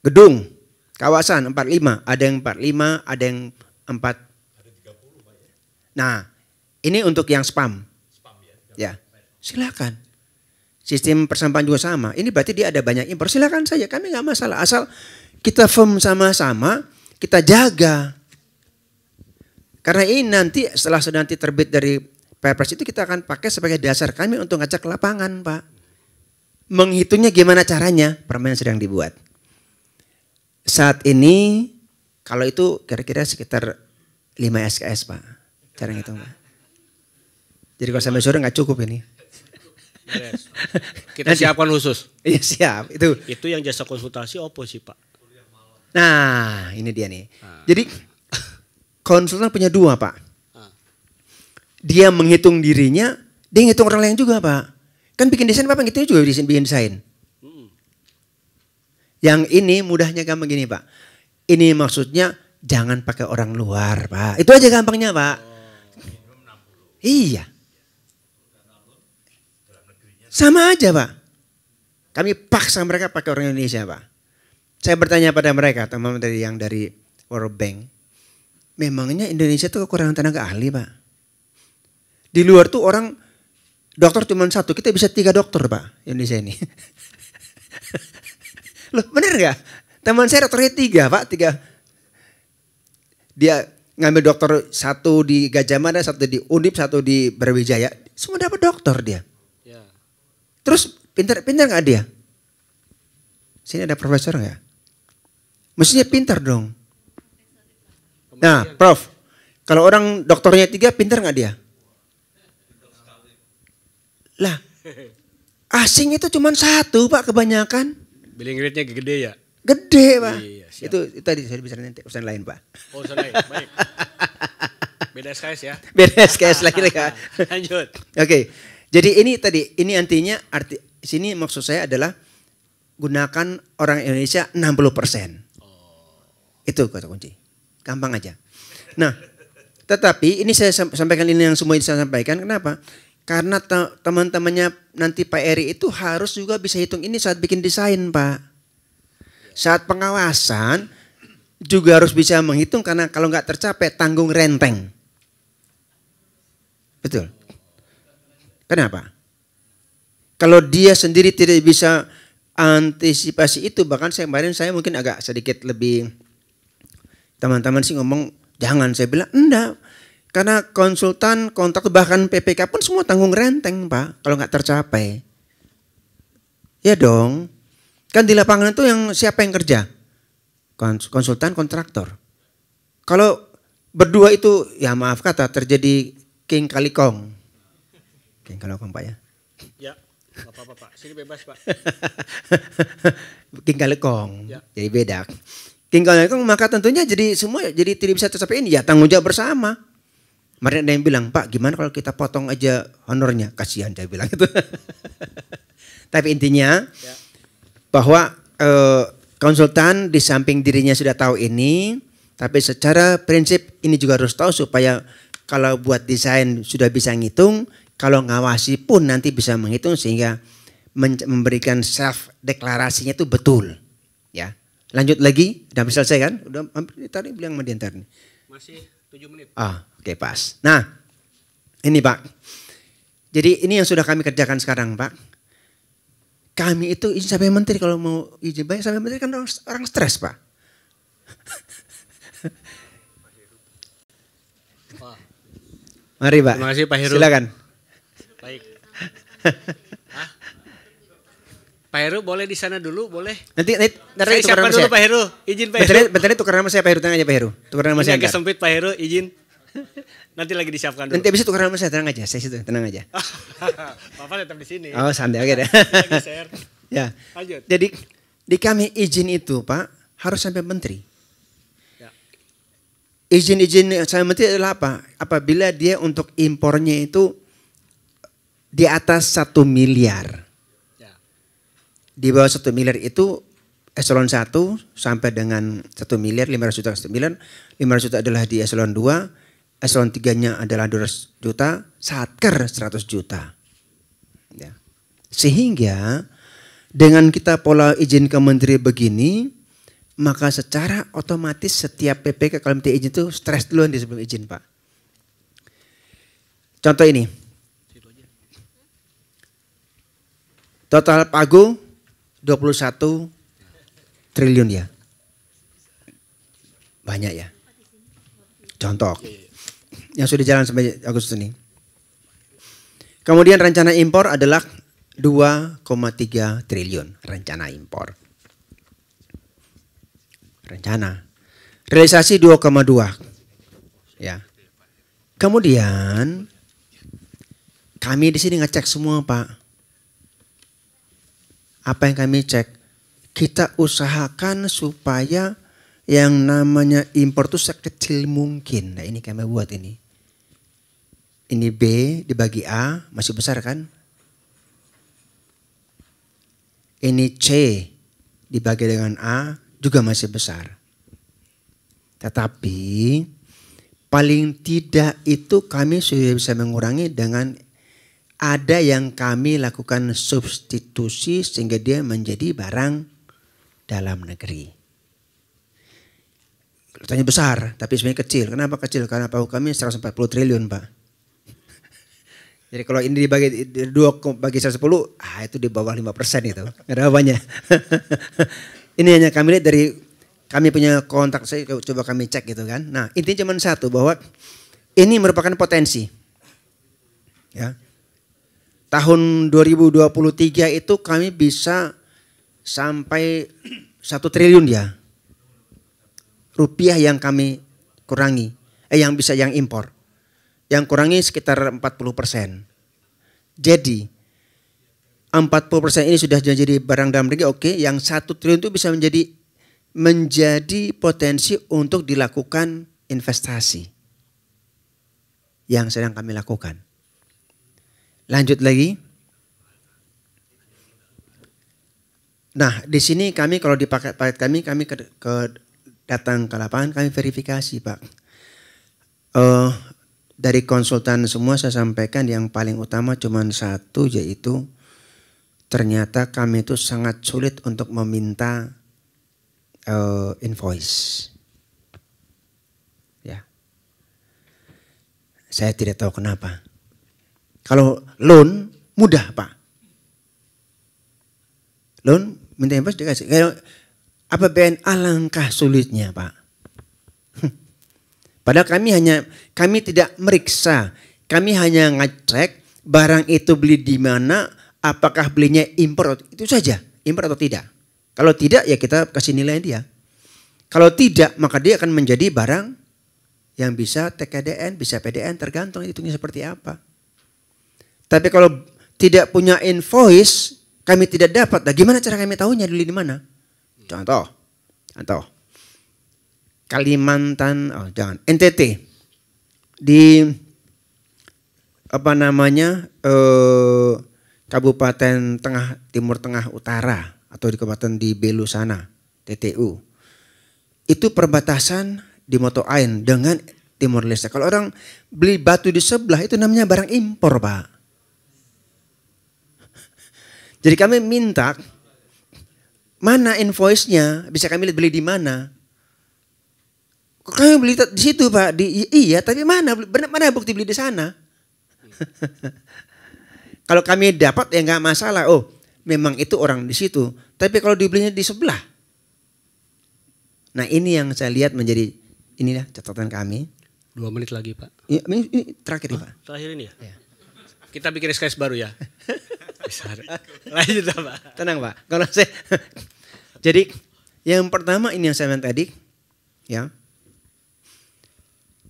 Gedung, kawasan 45, ada yang 45, ada yang 4. Nah, ini untuk yang spam. Ya, silakan. Sistem persampahan juga sama. Ini berarti dia ada banyak impor. Silakan saja, kami nggak masalah. Asal kita firm sama-sama, kita jaga. Karena ini nanti setelah sudah nanti terbit dari Perpres itu kita akan pakai sebagai dasar kami untuk ngajak ke lapangan, Pak. Menghitungnya gimana caranya? Permen sedang dibuat. Saat ini kalau itu kira-kira sekitar 5 SKS, Pak. Cara ngitung, Pak. Jadi kalau sampai sore nggak cukup ini. Yes. Kita siapkan khusus. Iya siap. Itu yang jasa konsultasi apa sih, Pak? Nah ini dia nih. Jadi konsultan punya 2, Pak. Dia menghitung dirinya, dia ngitung orang lain juga, Pak. Kan bikin desain, Pak, ngitungnya juga bikin desain. Yang ini mudahnya gampang gini, Pak. Ini maksudnya jangan pakai orang luar, Pak. Itu aja gampangnya, Pak. Iya. Sama aja, Pak. Kami paksa mereka pakai orang Indonesia, Pak. Saya bertanya pada mereka, teman-teman dari World Bank, memangnya Indonesia tuh kekurangan tenaga ahli, Pak? Di luar tuh orang dokter cuma 1, kita bisa 3 dokter, Pak, Indonesia ini. Loh, bener gak? Teman saya dokternya 3, Pak, 3. Dia ngambil dokter 1 di Gajah Mada, 1 di Undip, 1 di Brawijaya. Semua dapat dokter dia. Ya. Terus pintar gak dia? Sini ada profesor gak? Mestinya pintar dong. Nah, Prof, kalau orang dokternya 3, pintar gak dia? Lah, asing itu cuma 1, Pak, kebanyakan. Billing rate-nya gede ya? Gede, Pak. Iya, itu tadi saya bisa nanti urusan lain, Pak. Oh, urusan lain. Baik. Beda SKS ya? Beda SKS lagi ya. Lanjut. Oke. Jadi ini artinya sini maksud saya adalah gunakan orang Indonesia 60%. Itu kata kunci. Gampang aja. Nah, tetapi ini saya sampaikan ini yang semua saya sampaikan. Kenapa? Karena teman-temannya nanti Pak Eri itu harus juga bisa hitung ini saat bikin desain, Pak. Saat pengawasan juga harus bisa menghitung karena kalau nggak tercapai tanggung renteng. Betul. Kenapa? Kalau dia sendiri tidak bisa antisipasi itu, bahkan kemarin saya mungkin agak sedikit lebih, teman-teman sih ngomong jangan, saya bilang enggak. Karena konsultan, kontrak, bahkan PPK pun semua tanggung renteng, Pak, kalau nggak tercapai. Ya dong. Kan di lapangan itu yang siapa yang kerja? Konsultan, kontraktor. Kalau berdua itu, ya maaf kata, terjadi king kali kong. King kali kong, Pak ya? Ya, nggak apa-apa, Pak. Sini bebas, Pak. King kali kong, Ya. jadi beda. King kali kong, maka tentunya jadi semua jadi tidak bisa tercapai ini. Ya tanggung jawab bersama. Kemarin ada yang bilang, Pak gimana kalau kita potong aja honornya? Kasihan, saya bilang gitu. Tapi intinya, Ya. bahwa konsultan di samping dirinya sudah tahu ini, tapi secara prinsip ini juga harus tahu supaya kalau buat desain sudah bisa ngitung, kalau ngawasi pun nanti bisa menghitung sehingga memberikan self deklarasinya itu betul. Ya, lanjut lagi, udah bisa selesai kan? Udah hampir tadi bilang sama Diantar nih. Masih 7 menit. Oke, pas. Nah, ini Pak. Jadi ini yang sudah kami kerjakan sekarang, Pak. Kami itu izin sampai menteri kalau mau izin banyak sampai menteri kan orang stres, Pak. Mari, Pak. Terima kasih, Pak Heru. Silakan. Baik. Pak Heru boleh di sana dulu, boleh? Nanti Saya siapkan dulu Pak Heru. Izin Pak Heru. Bentar tukeran sama saya Pak Heru, tenang aja Pak Heru. Tukeran sama Ini saya. agak Ntar. sempit Pak Heru, izin. Nanti lagi disiapkan dulu. Nanti habis itu tukeran sama saya, tenang aja. Saya situ, tenang aja. Bapak tetap di sini. Oh, santai oke deh. Lagi share. Ya. Lanjut. Jadi di kami izin itu, Pak, harus sampai menteri. Ya. Izin-izin sampai menteri adalah apa? Apabila dia untuk impornya itu di atas 1 miliar. Ya. Di bawah 1 miliar itu eselon 1 sampai dengan 1 miliar 500 juta 1 miliar. 500 juta adalah di eselon 2. Eselon 3-nya adalah 200 juta. Satker 100 juta. Ya. Sehingga dengan kita pola izin ke menteri begini, maka secara otomatis setiap PPK kalau minta izin itu stres duluan di sebelum izin, Pak. Contoh ini. Total pagu 21 triliun ya. Banyak ya. Contoh. Yang sudah jalan sampai Agustus ini. Kemudian rencana impor adalah 2,3 triliun rencana impor. Rencana. Realisasi 2,2. Ya. Kemudian kami di sini ngecek semua, Pak. Apa yang kami cek? Kita usahakan supaya yang namanya impor itu sekecil mungkin. Nah, ini kami buat ini. Ini B dibagi A masih besar kan? Ini C dibagi dengan A juga masih besar. Tetapi paling tidak itu kami sudah bisa mengurangi dengan ada yang kami lakukan substitusi sehingga dia menjadi barang dalam negeri. Kelihatannya besar, tapi sebenarnya kecil. Kenapa kecil? Karena pagu kami 140 triliun, Pak. Jadi kalau ini dibagi 2 bagi 110, itu di bawah 5% itu. Nggak ada apa-apanya. Ini hanya kami lihat dari, kami punya kontak, saya coba kami cek gitu kan. Nah intinya cuma satu, bahwa ini merupakan potensi. Ya. Tahun 2023 itu kami bisa sampai 1 triliun ya. Rupiah yang kami kurangi, yang impor. Yang kurangi sekitar 40%. Jadi 40% ini sudah jadi barang dalam negeri, oke. Yang 1 triliun itu bisa menjadi potensi untuk dilakukan investasi yang sedang kami lakukan. Lanjut lagi. Nah di sini kami kalau di paket kami datang ke lapangan, kami verifikasi, Pak. Dari konsultan semua saya sampaikan yang paling utama cuma satu, yaitu ternyata kami itu sangat sulit untuk meminta invoice. Ya, saya tidak tahu kenapa. Kalau loan mudah, Pak. Loan minta invoice dikasih. Apa BN alangkah sulitnya, Pak. Padahal kami tidak meriksa, kami hanya ngecek barang itu beli di mana, apakah belinya impor, itu saja, impor atau tidak. Kalau tidak ya kita kasih nilai dia. Kalau tidak maka dia akan menjadi barang yang bisa TKDN, bisa PDN, tergantung hitungnya seperti apa. Tapi kalau tidak punya invoice, kami tidak dapat. Nah, gimana cara kami tahunya beli di mana? Contoh. Kalimantan, NTT di Kabupaten Timur Tengah Utara atau di Kabupaten di Belu sana, TTU. Itu perbatasan di Moto Ain dengan Timor Leste. Kalau orang beli batu di sebelah itu namanya barang impor, Pak. Jadi kami minta mana invoice-nya, bisa kami lihat beli di mana. Kami beli di situ, Pak. Iya, tapi mana bukti beli di sana? Kalau kami dapat ya nggak masalah. Oh, memang itu orang di situ. Tapi kalau dibelinya di sebelah. Nah, ini yang saya lihat menjadi inilah catatan kami. 2 menit lagi, Pak. Ini terakhir, Pak. Terakhir ini ya? Ya. Kita bikin SKS baru ya. Lanjut, Pak. Tenang, Pak. Kalau saya jadi yang pertama ini yang saya bilang tadi, ya.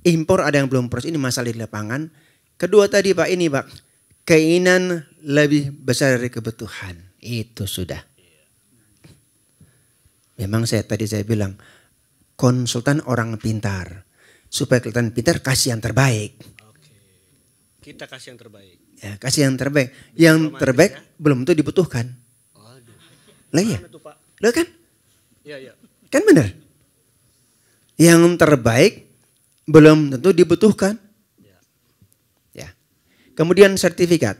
Impor ada yang belum proses, ini masalah di lapangan. Kedua tadi, Pak, ini, Pak, keinginan lebih besar dari kebutuhan. Itu sudah. Memang saya bilang konsultan orang pintar. Supaya kelihatan pintar, kasih yang terbaik. Oke. Kita kasih yang terbaik. Ya, kasih yang terbaik. Yang terbaik ya? Belum tentu dibutuhkan. Waduh. Lah iya. Lah kan? Iya. Kan benar. Yang terbaik belum tentu dibutuhkan. Ya. Kemudian sertifikat.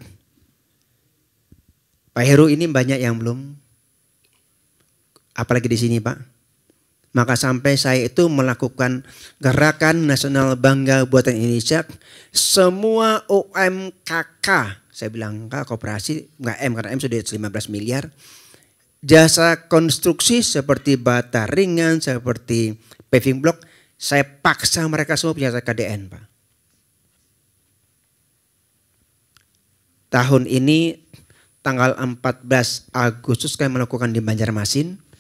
Pak Heru ini banyak yang belum. Apalagi di sini, Pak. Maka sampai saya itu melakukan gerakan nasional bangga buatan Indonesia. Semua UMKK, saya bilang koperasi, enggak M, karena M sudah 15 miliar. Jasa konstruksi seperti bata ringan, seperti paving block, saya paksa mereka semua punya KDN, Pak. Tahun ini tanggal 14 Agustus kami melakukan di Banjarmasin.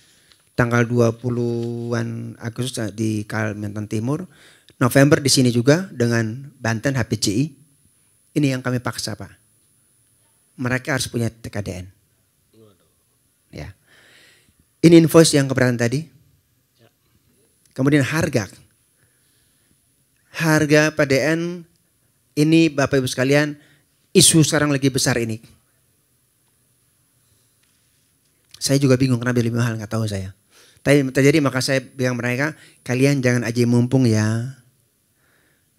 Tanggal 20-an Agustus di Kalimantan Timur. November di sini juga dengan Banten HPCI. Ini yang kami paksa, Pak. Mereka harus punya TKDN. Ya. Ini invoice yang keberatan tadi. Kemudian harga. Harga PDN ini Bapak Ibu sekalian, isu sekarang lagi besar ini. Saya juga bingung kenapa lebih mahal, nggak tahu saya. Tapi terjadi maka saya bilang mereka, kalian jangan aja mumpung ya.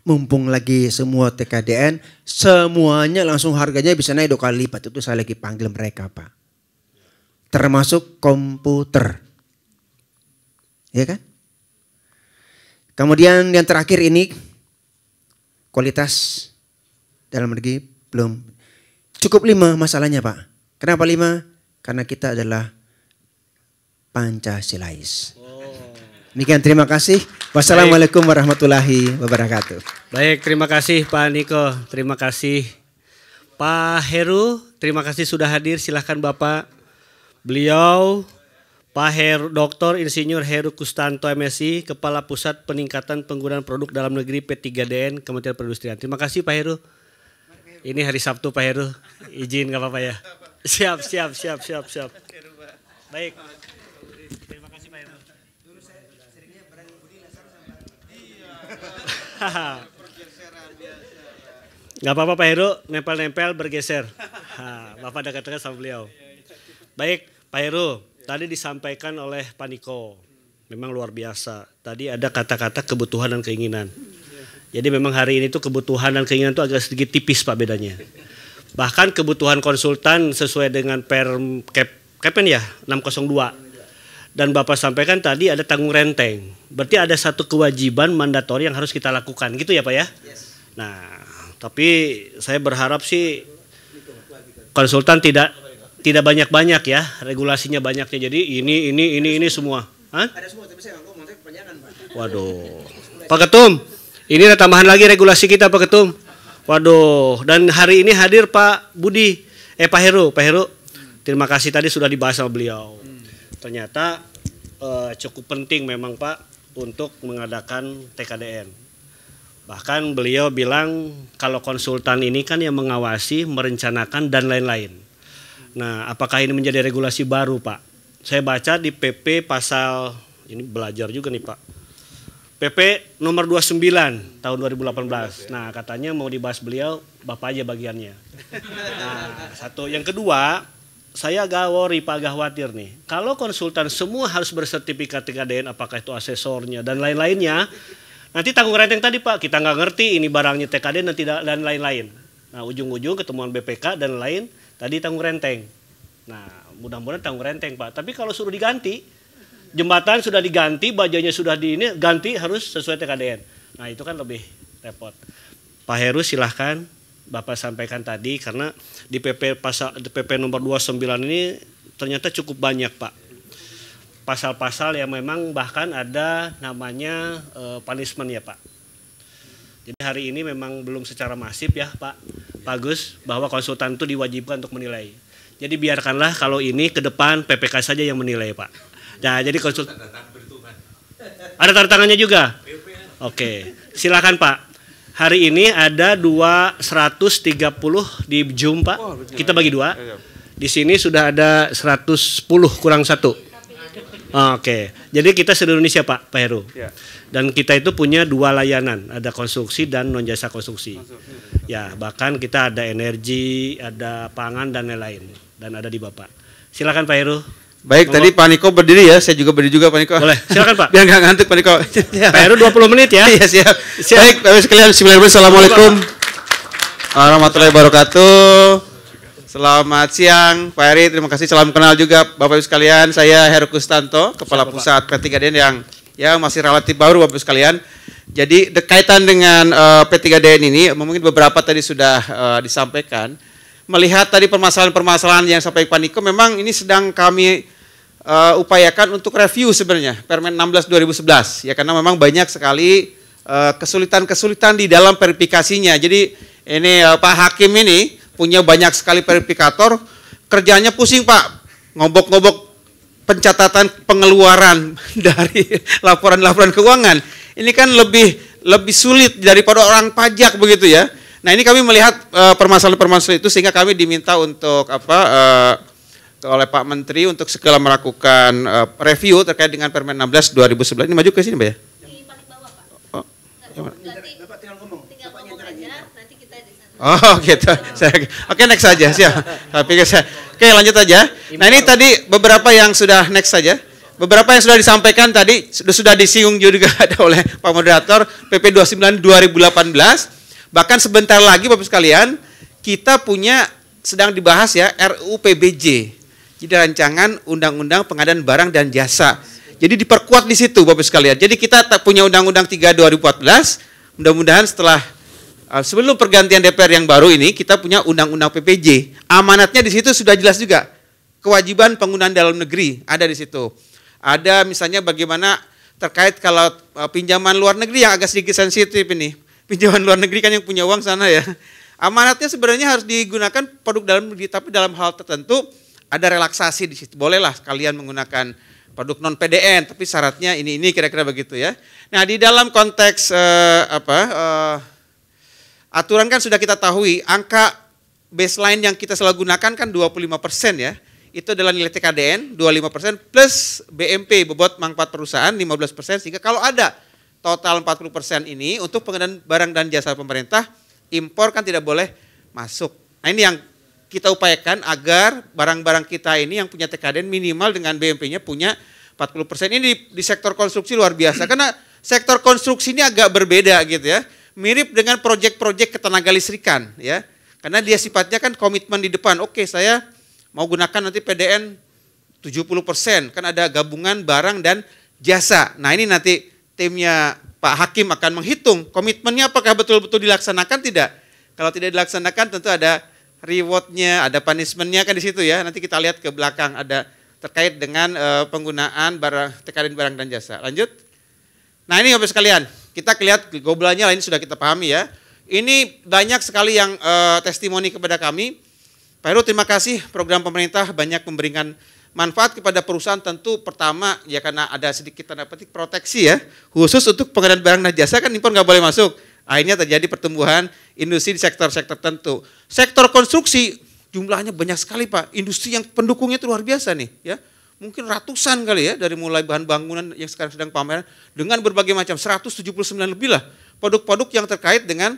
Mumpung lagi semua TKDN, semuanya langsung harganya bisa naik 2 kali lipat. Itu saya lagi panggil mereka, Pak. Termasuk komputer. Ya kan? Kemudian yang terakhir ini kualitas dalam negeri belum cukup 5 masalahnya Pak. Kenapa 5? Karena kita adalah Pancasilais. Demikian, terima kasih. Wassalamualaikum warahmatullahi wabarakatuh. Baik, terima kasih Pak Niko. Terima kasih Pak Heru. Terima kasih sudah hadir. Silahkan Bapak. Beliau Pak Heru, Dr. Insinyur Heru Kustanto MSI, Kepala Pusat Peningkatan Penggunaan Produk Dalam Negeri P3DN Kementerian Perindustrian. Terima kasih Pak Heru. Ini hari Sabtu Pak Heru. Izin nggak apa-apa ya? Siap. Baik. Terima kasih Pak Heru. Nggak apa-apa Pak Heru, nempel-nempel bergeser. Bapak dekat-dekat sama beliau. Baik Pak Heru. Tadi disampaikan oleh Pak Niko, memang luar biasa. Tadi ada kata-kata kebutuhan dan keinginan. Jadi memang hari ini tuh kebutuhan dan keinginan tuh agak sedikit tipis Pak bedanya. Bahkan kebutuhan konsultan sesuai dengan Kepen ya 602. Dan Bapak sampaikan tadi ada tanggung renteng. Berarti ada satu kewajiban mandatori yang harus kita lakukan, gitu ya Pak ya? Nah, tapi saya berharap sih konsultan tidak banyak-banyak ya, regulasinya banyaknya. Jadi ini semua. Hah? Ada semua, tapi saya nggak ngomong, saya kepanjangan, Pak. Waduh. Pak Ketum, ini ada tambahan lagi regulasi kita Pak Ketum. Waduh, dan hari ini hadir Pak Budi, Pak Heru. Terima kasih tadi sudah dibahas sama beliau. Ternyata cukup penting memang Pak untuk mengadakan TKDN. Bahkan beliau bilang kalau konsultan ini kan yang mengawasi, merencanakan dan lain-lain. Nah, apakah ini menjadi regulasi baru Pak? Saya baca di PP pasal, ini belajar juga nih Pak. PP nomor 29 tahun 2018. Nah, katanya mau dibahas beliau, Bapak aja bagiannya. Nah, satu. Yang kedua, saya agak worry Pak, agak khawatir nih. Kalau konsultan semua harus bersertifikat TKDN, apakah itu asesornya dan lain-lainnya, nanti tanggung renteng tadi Pak, kita nggak ngerti ini barangnya TKDN dan lain-lain. Nah, ujung-ujung ketemuan BPK dan lain, tadi tanggung renteng. Nah, mudah-mudahan tanggung renteng Pak. Tapi kalau suruh diganti, jembatan sudah diganti, bajanya sudah ganti harus sesuai TKDN. Nah, itu kan lebih repot. Pak Heru silahkan Bapak sampaikan tadi, karena di PP nomor 29 ini ternyata cukup banyak Pak. Pasal-pasal yang memang bahkan ada namanya punishment ya Pak. Jadi hari ini memang belum secara masif ya Pak Gus, bahwa konsultan itu diwajibkan untuk menilai. Jadi biarkanlah kalau ini ke depan PPK saja yang menilai Pak. Nah, jadi konsultan ada tanda tangannya juga. Oke, silakan Pak. Hari ini ada 130 di Zoom Pak. Kita bagi 2. Di sini sudah ada 110 kurang 1. Oke, jadi kita seluruh Indonesia Pak Heru. Dan kita itu punya 2 layanan, ada konstruksi dan non jasa konstruksi. Ya, bahkan kita ada energi, ada pangan dan lain-lain, dan ada di Bapak. Silakan Pak Heru. Baik, tadi Pak Niko berdiri ya, saya juga berdiri juga Pak Niko. Boleh, silakan Pak. Biar nggak ngantuk Pak Niko. Pak Heru 20 menit ya. Iya siap. Baik, Bapak sekalian, Assalamualaikum warahmatullahi wabarakatuh. Selamat siang Pak Heri, terima kasih. Salam kenal juga Bapak Ibu sekalian. Saya Heru Kustanto, Kepala Pusat P3DN yang ya masih relatif baru Bapak Ibu sekalian. Jadi kaitan dengan P3DN ini, mungkin beberapa tadi sudah disampaikan. Melihat tadi permasalahan-permasalahan yang sampai Pak Niko, memang ini sedang kami upayakan untuk review sebenarnya Permen 16 2011 ya, karena memang banyak sekali kesulitan-kesulitan di dalam verifikasinya. Jadi ini Pak Hakim ini punya banyak sekali verifikator, kerjanya pusing Pak, ngobok-ngobok pencatatan pengeluaran dari laporan-laporan keuangan. Ini kan lebih sulit daripada orang pajak begitu ya. Nah, ini kami melihat permasalahan-permasalahan itu, sehingga kami diminta untuk oleh Pak Menteri untuk segera melakukan review terkait dengan Permen 16 2011. Ini maju ke sini Mbak ya? Di paling bawah Pak. Oh, Bapak tinggal ngomong. Aja, nanti kita di sana. oh gitu. Oke, next saja. Siap. Oke, lanjut aja. Nah, ini tadi beberapa yang sudah next saja. Beberapa yang sudah disampaikan tadi sudah disinggung juga ada oleh Pak Moderator, PP 29 2018. Bahkan sebentar lagi Bapak sekalian, kita sedang dibahas ya RUU PBJ. Jadi rancangan Undang-Undang Pengadaan Barang dan Jasa. Jadi diperkuat di situ Bapak sekalian. Jadi kita punya Undang-Undang 3 2014, mudah-mudahan setelah sebelum pergantian DPR yang baru ini kita punya Undang-Undang PPJ. Amanatnya di situ sudah jelas juga. Kewajiban penggunaan dalam negeri ada di situ. Ada misalnya bagaimana terkait kalau pinjaman luar negeri yang agak sedikit sensitif ini. Pinjaman luar negeri kan yang punya uang sana ya. Amanatnya sebenarnya harus digunakan produk dalam negeri, tapi dalam hal tertentu ada relaksasi di situ. Bolehlah kalian menggunakan produk non PDN, tapi syaratnya ini kira-kira begitu ya. Nah di dalam konteks aturan kan sudah kita tahu, angka baseline yang kita selalu gunakan kan 25% ya. Itu adalah nilai TKDN 25% plus BMP bobot manfaat perusahaan 15%, sehingga kalau ada total 40% ini untuk pengadaan barang dan jasa pemerintah, impor kan tidak boleh masuk. Nah ini yang kita upayakan agar barang-barang kita ini yang punya TKDN minimal dengan BMP-nya punya 40%. Ini di sektor konstruksi luar biasa, karena sektor konstruksi ini agak berbeda gitu ya. Mirip dengan proyek-proyek ketenaga listrikan ya. Karena dia sifatnya kan komitmen di depan. Oke, saya mau gunakan nanti PDN 70%, kan ada gabungan barang dan jasa. Nah ini nanti timnya Pak Hakim akan menghitung komitmennya apakah betul-betul dilaksanakan tidak. Kalau tidak dilaksanakan tentu ada rewardnya, ada punishmentnya kan di situ ya. Nanti kita lihat ke belakang ada terkait dengan penggunaan TKDN barang dan jasa. Lanjut. Nah ini Bapak sekalian, kita lihat gobelnya ini sudah kita pahami ya. Ini banyak sekali yang testimoni kepada kami. Pak Heru, terima kasih, program pemerintah banyak memberikan manfaat kepada perusahaan. Tentu pertama ya karena ada sedikit tanda petik proteksi ya, khusus untuk pengadaan barang dan jasa kan impor nggak boleh masuk. Akhirnya terjadi pertumbuhan industri di sektor-sektor tertentu. Sektor konstruksi jumlahnya banyak sekali Pak, industri yang pendukungnya itu luar biasa nih ya. Mungkin ratusan kali ya, dari mulai bahan bangunan yang sekarang sedang pameran dengan berbagai macam 179 lebih lah produk-produk yang terkait dengan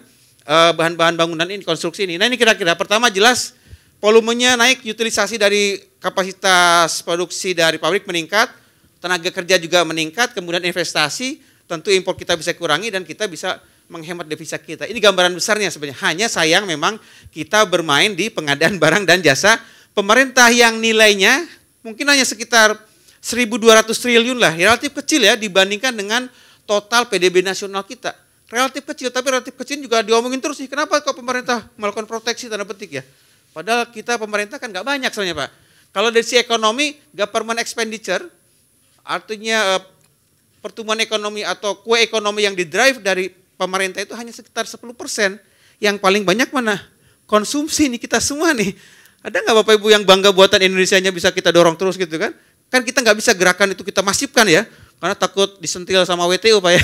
bahan-bahan bangunan ini, konstruksi ini. Nah ini kira-kira pertama jelas volumenya naik, utilisasi dari kapasitas produksi dari pabrik meningkat, tenaga kerja juga meningkat, kemudian investasi, tentu impor kita bisa kurangi dan kita bisa menghemat devisa kita. Ini gambaran besarnya sebenarnya. Hanya sayang memang kita bermain di pengadaan barang dan jasa pemerintah yang nilainya mungkin hanya sekitar 1.200 triliun lah, relatif kecil ya dibandingkan dengan total PDB nasional kita. Relatif kecil, tapi relatif kecil juga diomongin terus nih. Kenapa kok pemerintah melakukan proteksi tanda petik ya? Padahal kita pemerintah kan nggak banyak soalnya Pak. Kalau dari si ekonomi, government expenditure, artinya pertumbuhan ekonomi atau kue ekonomi yang didrive dari pemerintah itu hanya sekitar 10%. Yang paling banyak mana? Konsumsi nih kita semua nih. Ada nggak Bapak Ibu yang bangga buatan Indonesianya bisa kita dorong terus gitu kan? Kan kita nggak bisa gerakan itu kita masifkan ya, karena takut disentil sama WTO Pak ya.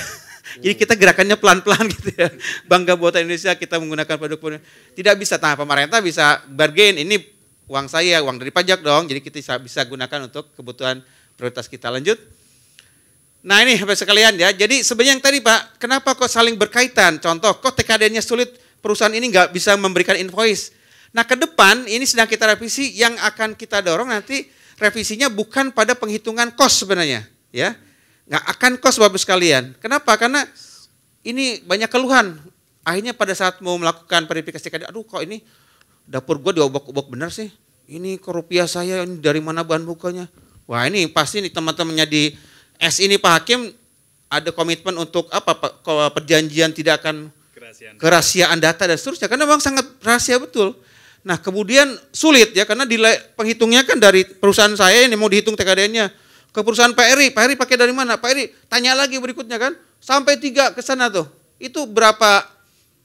Jadi kita gerakannya pelan-pelan gitu ya. Bangga buatan Indonesia kita menggunakan produk-produk. Tidak bisa, nah pemerintah bisa bargain, ini uang saya, uang dari pajak dong. Jadi kita bisa gunakan untuk kebutuhan prioritas kita. Lanjut. Nah ini Bapak sekalian ya, jadi sebenarnya yang tadi Pak, kenapa kok saling berkaitan? Contoh, kok TKDN-nya sulit, perusahaan ini nggak bisa memberikan invoice. Nah ke depan ini sedang kita revisi, yang akan kita dorong nanti revisinya bukan pada penghitungan cost sebenarnya. Ya. Nggak akan cost Bapak sekalian. Kenapa? Karena ini banyak keluhan. Akhirnya pada saat mau melakukan verifikasi TKDN, aduh kok ini dapur gua diobok-obok benar sih. Ini kok rupiah saya, ini dari mana bahan bukunya. Wah ini pasti nih teman-temannya di S ini Pak Hakim ada komitmen untuk apa Pak, perjanjian tidak akan kerahasiaan data dan seterusnya. Karena memang sangat rahasia betul. Nah kemudian sulit ya, karena penghitungnya kan dari perusahaan saya ini mau dihitung TKDN-nya. Ke perusahaan Pak Eri pakai dari mana? Pak Eri tanya lagi berikutnya kan, sampai 3 ke sana tuh. Itu berapa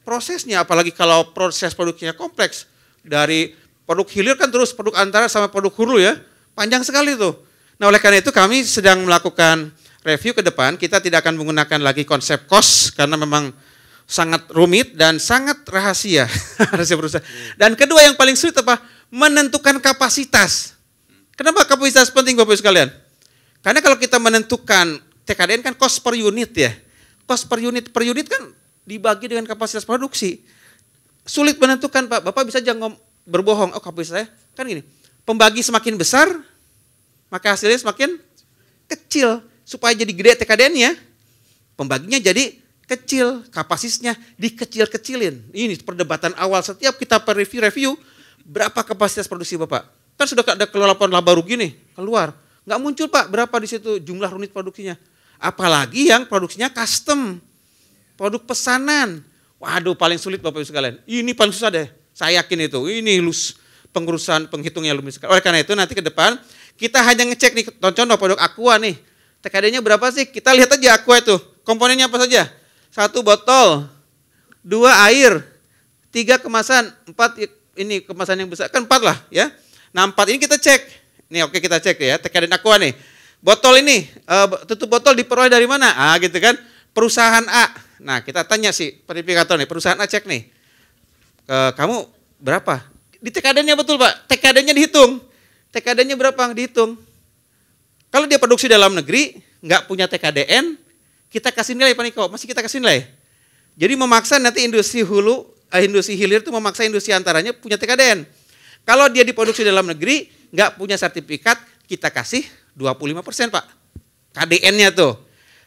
prosesnya, apalagi kalau proses produksinya kompleks. Dari produk hilir kan terus produk antara sama produk hulu ya, panjang sekali tuh. Nah oleh karena itu kami sedang melakukan review ke depan, kita tidak akan menggunakan lagi konsep cost, karena memang sangat rumit dan sangat rahasia. Rahasia perusahaan. Dan kedua yang paling sulit apa? Menentukan kapasitas. Kenapa kapasitas penting Bapak sekalian? Karena kalau kita menentukan TKDN kan cost per unit ya. Cost per unit kan dibagi dengan kapasitas produksi. Sulit menentukan Pak, Bapak bisa aja berbohong, oh kapasitas saya, kan gini, pembagi semakin besar, maka hasilnya semakin kecil. Supaya jadi gede TKDN-nya, pembaginya jadi kecil, kapasitasnya dikecil-kecilin. Ini perdebatan awal setiap kita review, berapa kapasitas produksi Bapak? Kan sudah ada keluar laporan laba rugi nih, keluar. Nggak muncul Pak, berapa di situ jumlah unit produksinya. Apalagi yang produksinya custom, produk pesanan. Waduh paling sulit Bapak Ibu sekalian. Ini paling susah deh, saya yakin itu. Ini pengurusan penghitungnya lumit sekali. Oleh karena itu nanti ke depan kita hanya ngecek nih, contoh produk Aqua nih. TKD-nya berapa sih? Kita lihat aja Aqua itu. Komponennya apa saja? 1 botol, 2 air, 3 kemasan, 4 ini kemasan yang besar. Kan 4 lah ya. Nah 4 ini kita cek. Nih oke kita cek ya. TKD Aqua nih. Botol ini, tutup botol diperoleh dari mana? Ah gitu kan. Perusahaan A. Nah kita tanya sih verifikator nih. Perusahaan A cek nih. Kamu berapa? Di TKD-nya betul Pak. TKD-nya dihitung. TKD-nya berapa? Dihitung. Kalau dia produksi dalam negeri, nggak punya TKDN, kita kasih nilai Pak Niko, masih kita kasih nilai. Jadi memaksa nanti industri hilir itu memaksa industri antaranya punya TKDN. Kalau dia diproduksi dalam negeri, nggak punya sertifikat, kita kasih 25% Pak. KDN-nya tuh.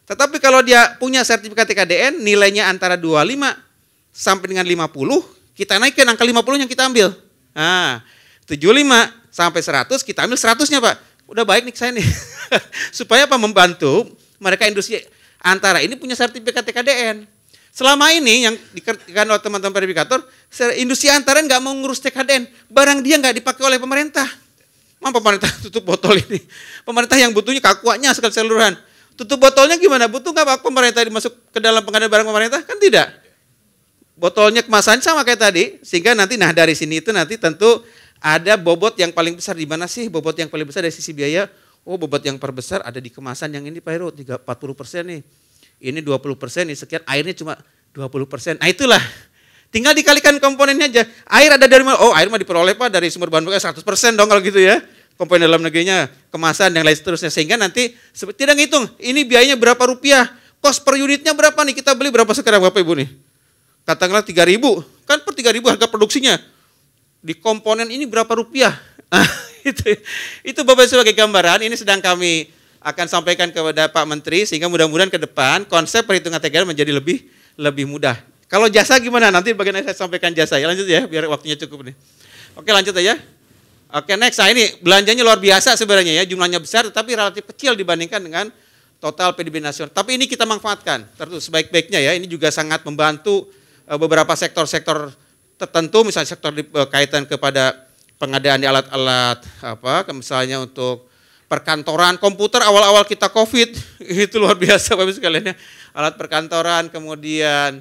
Tetapi kalau dia punya sertifikat TKDN, nilainya antara 25 sampai dengan 50, kita naikkan angka 50 yang kita ambil. Nah, 75 sampai 100, kita ambil 100-nya Pak. Udah baik nih saya nih. Supaya apa? Membantu mereka industri antara ini punya sertifikat TKDN. Selama ini yang dikerjakan oleh teman-teman verifikator, industri antara nggak mau ngurus TKDN. Barang dia nggak dipakai oleh pemerintah. Pemerintah tutup botol ini. Pemerintah yang butuhnya kakuannya sekali keseluruhan. Tutup botolnya gimana? Butuh nggak Pak pemerintah dimasuk ke dalam pengadaan barang pemerintah? Kan tidak. Botolnya kemasan sama kayak tadi. Sehingga nanti dari sini itu nanti tentu ada bobot yang paling besar di mana sih? Bobot yang paling besar dari sisi biaya. Oh bobot yang terbesar ada di kemasan yang ini Pak Heru, 40% nih. Ini 20% nih, sekian airnya cuma 20%. Nah itulah, tinggal dikalikan komponennya aja. Air ada dari mana? Oh air mah diperoleh Pak dari sumber bahan bakar 100% dong kalau gitu ya. Komponen dalam negerinya, kemasan, yang lain seterusnya. Sehingga nanti tidak ngitung, ini biayanya berapa rupiah, cost per unitnya berapa nih, kita beli berapa sekarang Bapak Ibu nih. Katakanlah 3.000, kan per 3.000 harga produksinya. Di komponen ini berapa rupiah? Itu Bapak sebagai gambaran, ini sedang kami akan sampaikan kepada Pak Menteri sehingga mudah-mudahan ke depan konsep perhitungan TKDN menjadi lebih mudah. Kalau jasa gimana? Nanti bagian saya sampaikan jasa ya, lanjut ya biar waktunya cukup nih. Oke lanjut aja. Oke next, nah ini belanjanya luar biasa sebenarnya ya, jumlahnya besar tetapi relatif kecil dibandingkan dengan total PDB nasional. Tapi ini kita manfaatkan terus sebaik-baiknya ya, ini juga sangat membantu beberapa sektor-sektor tertentu, misalnya sektor kaitan kepada pengadaan alat-alat misalnya untuk perkantoran, komputer awal-awal kita COVID itu luar biasa Bapak sekalian ya. Alat perkantoran, kemudian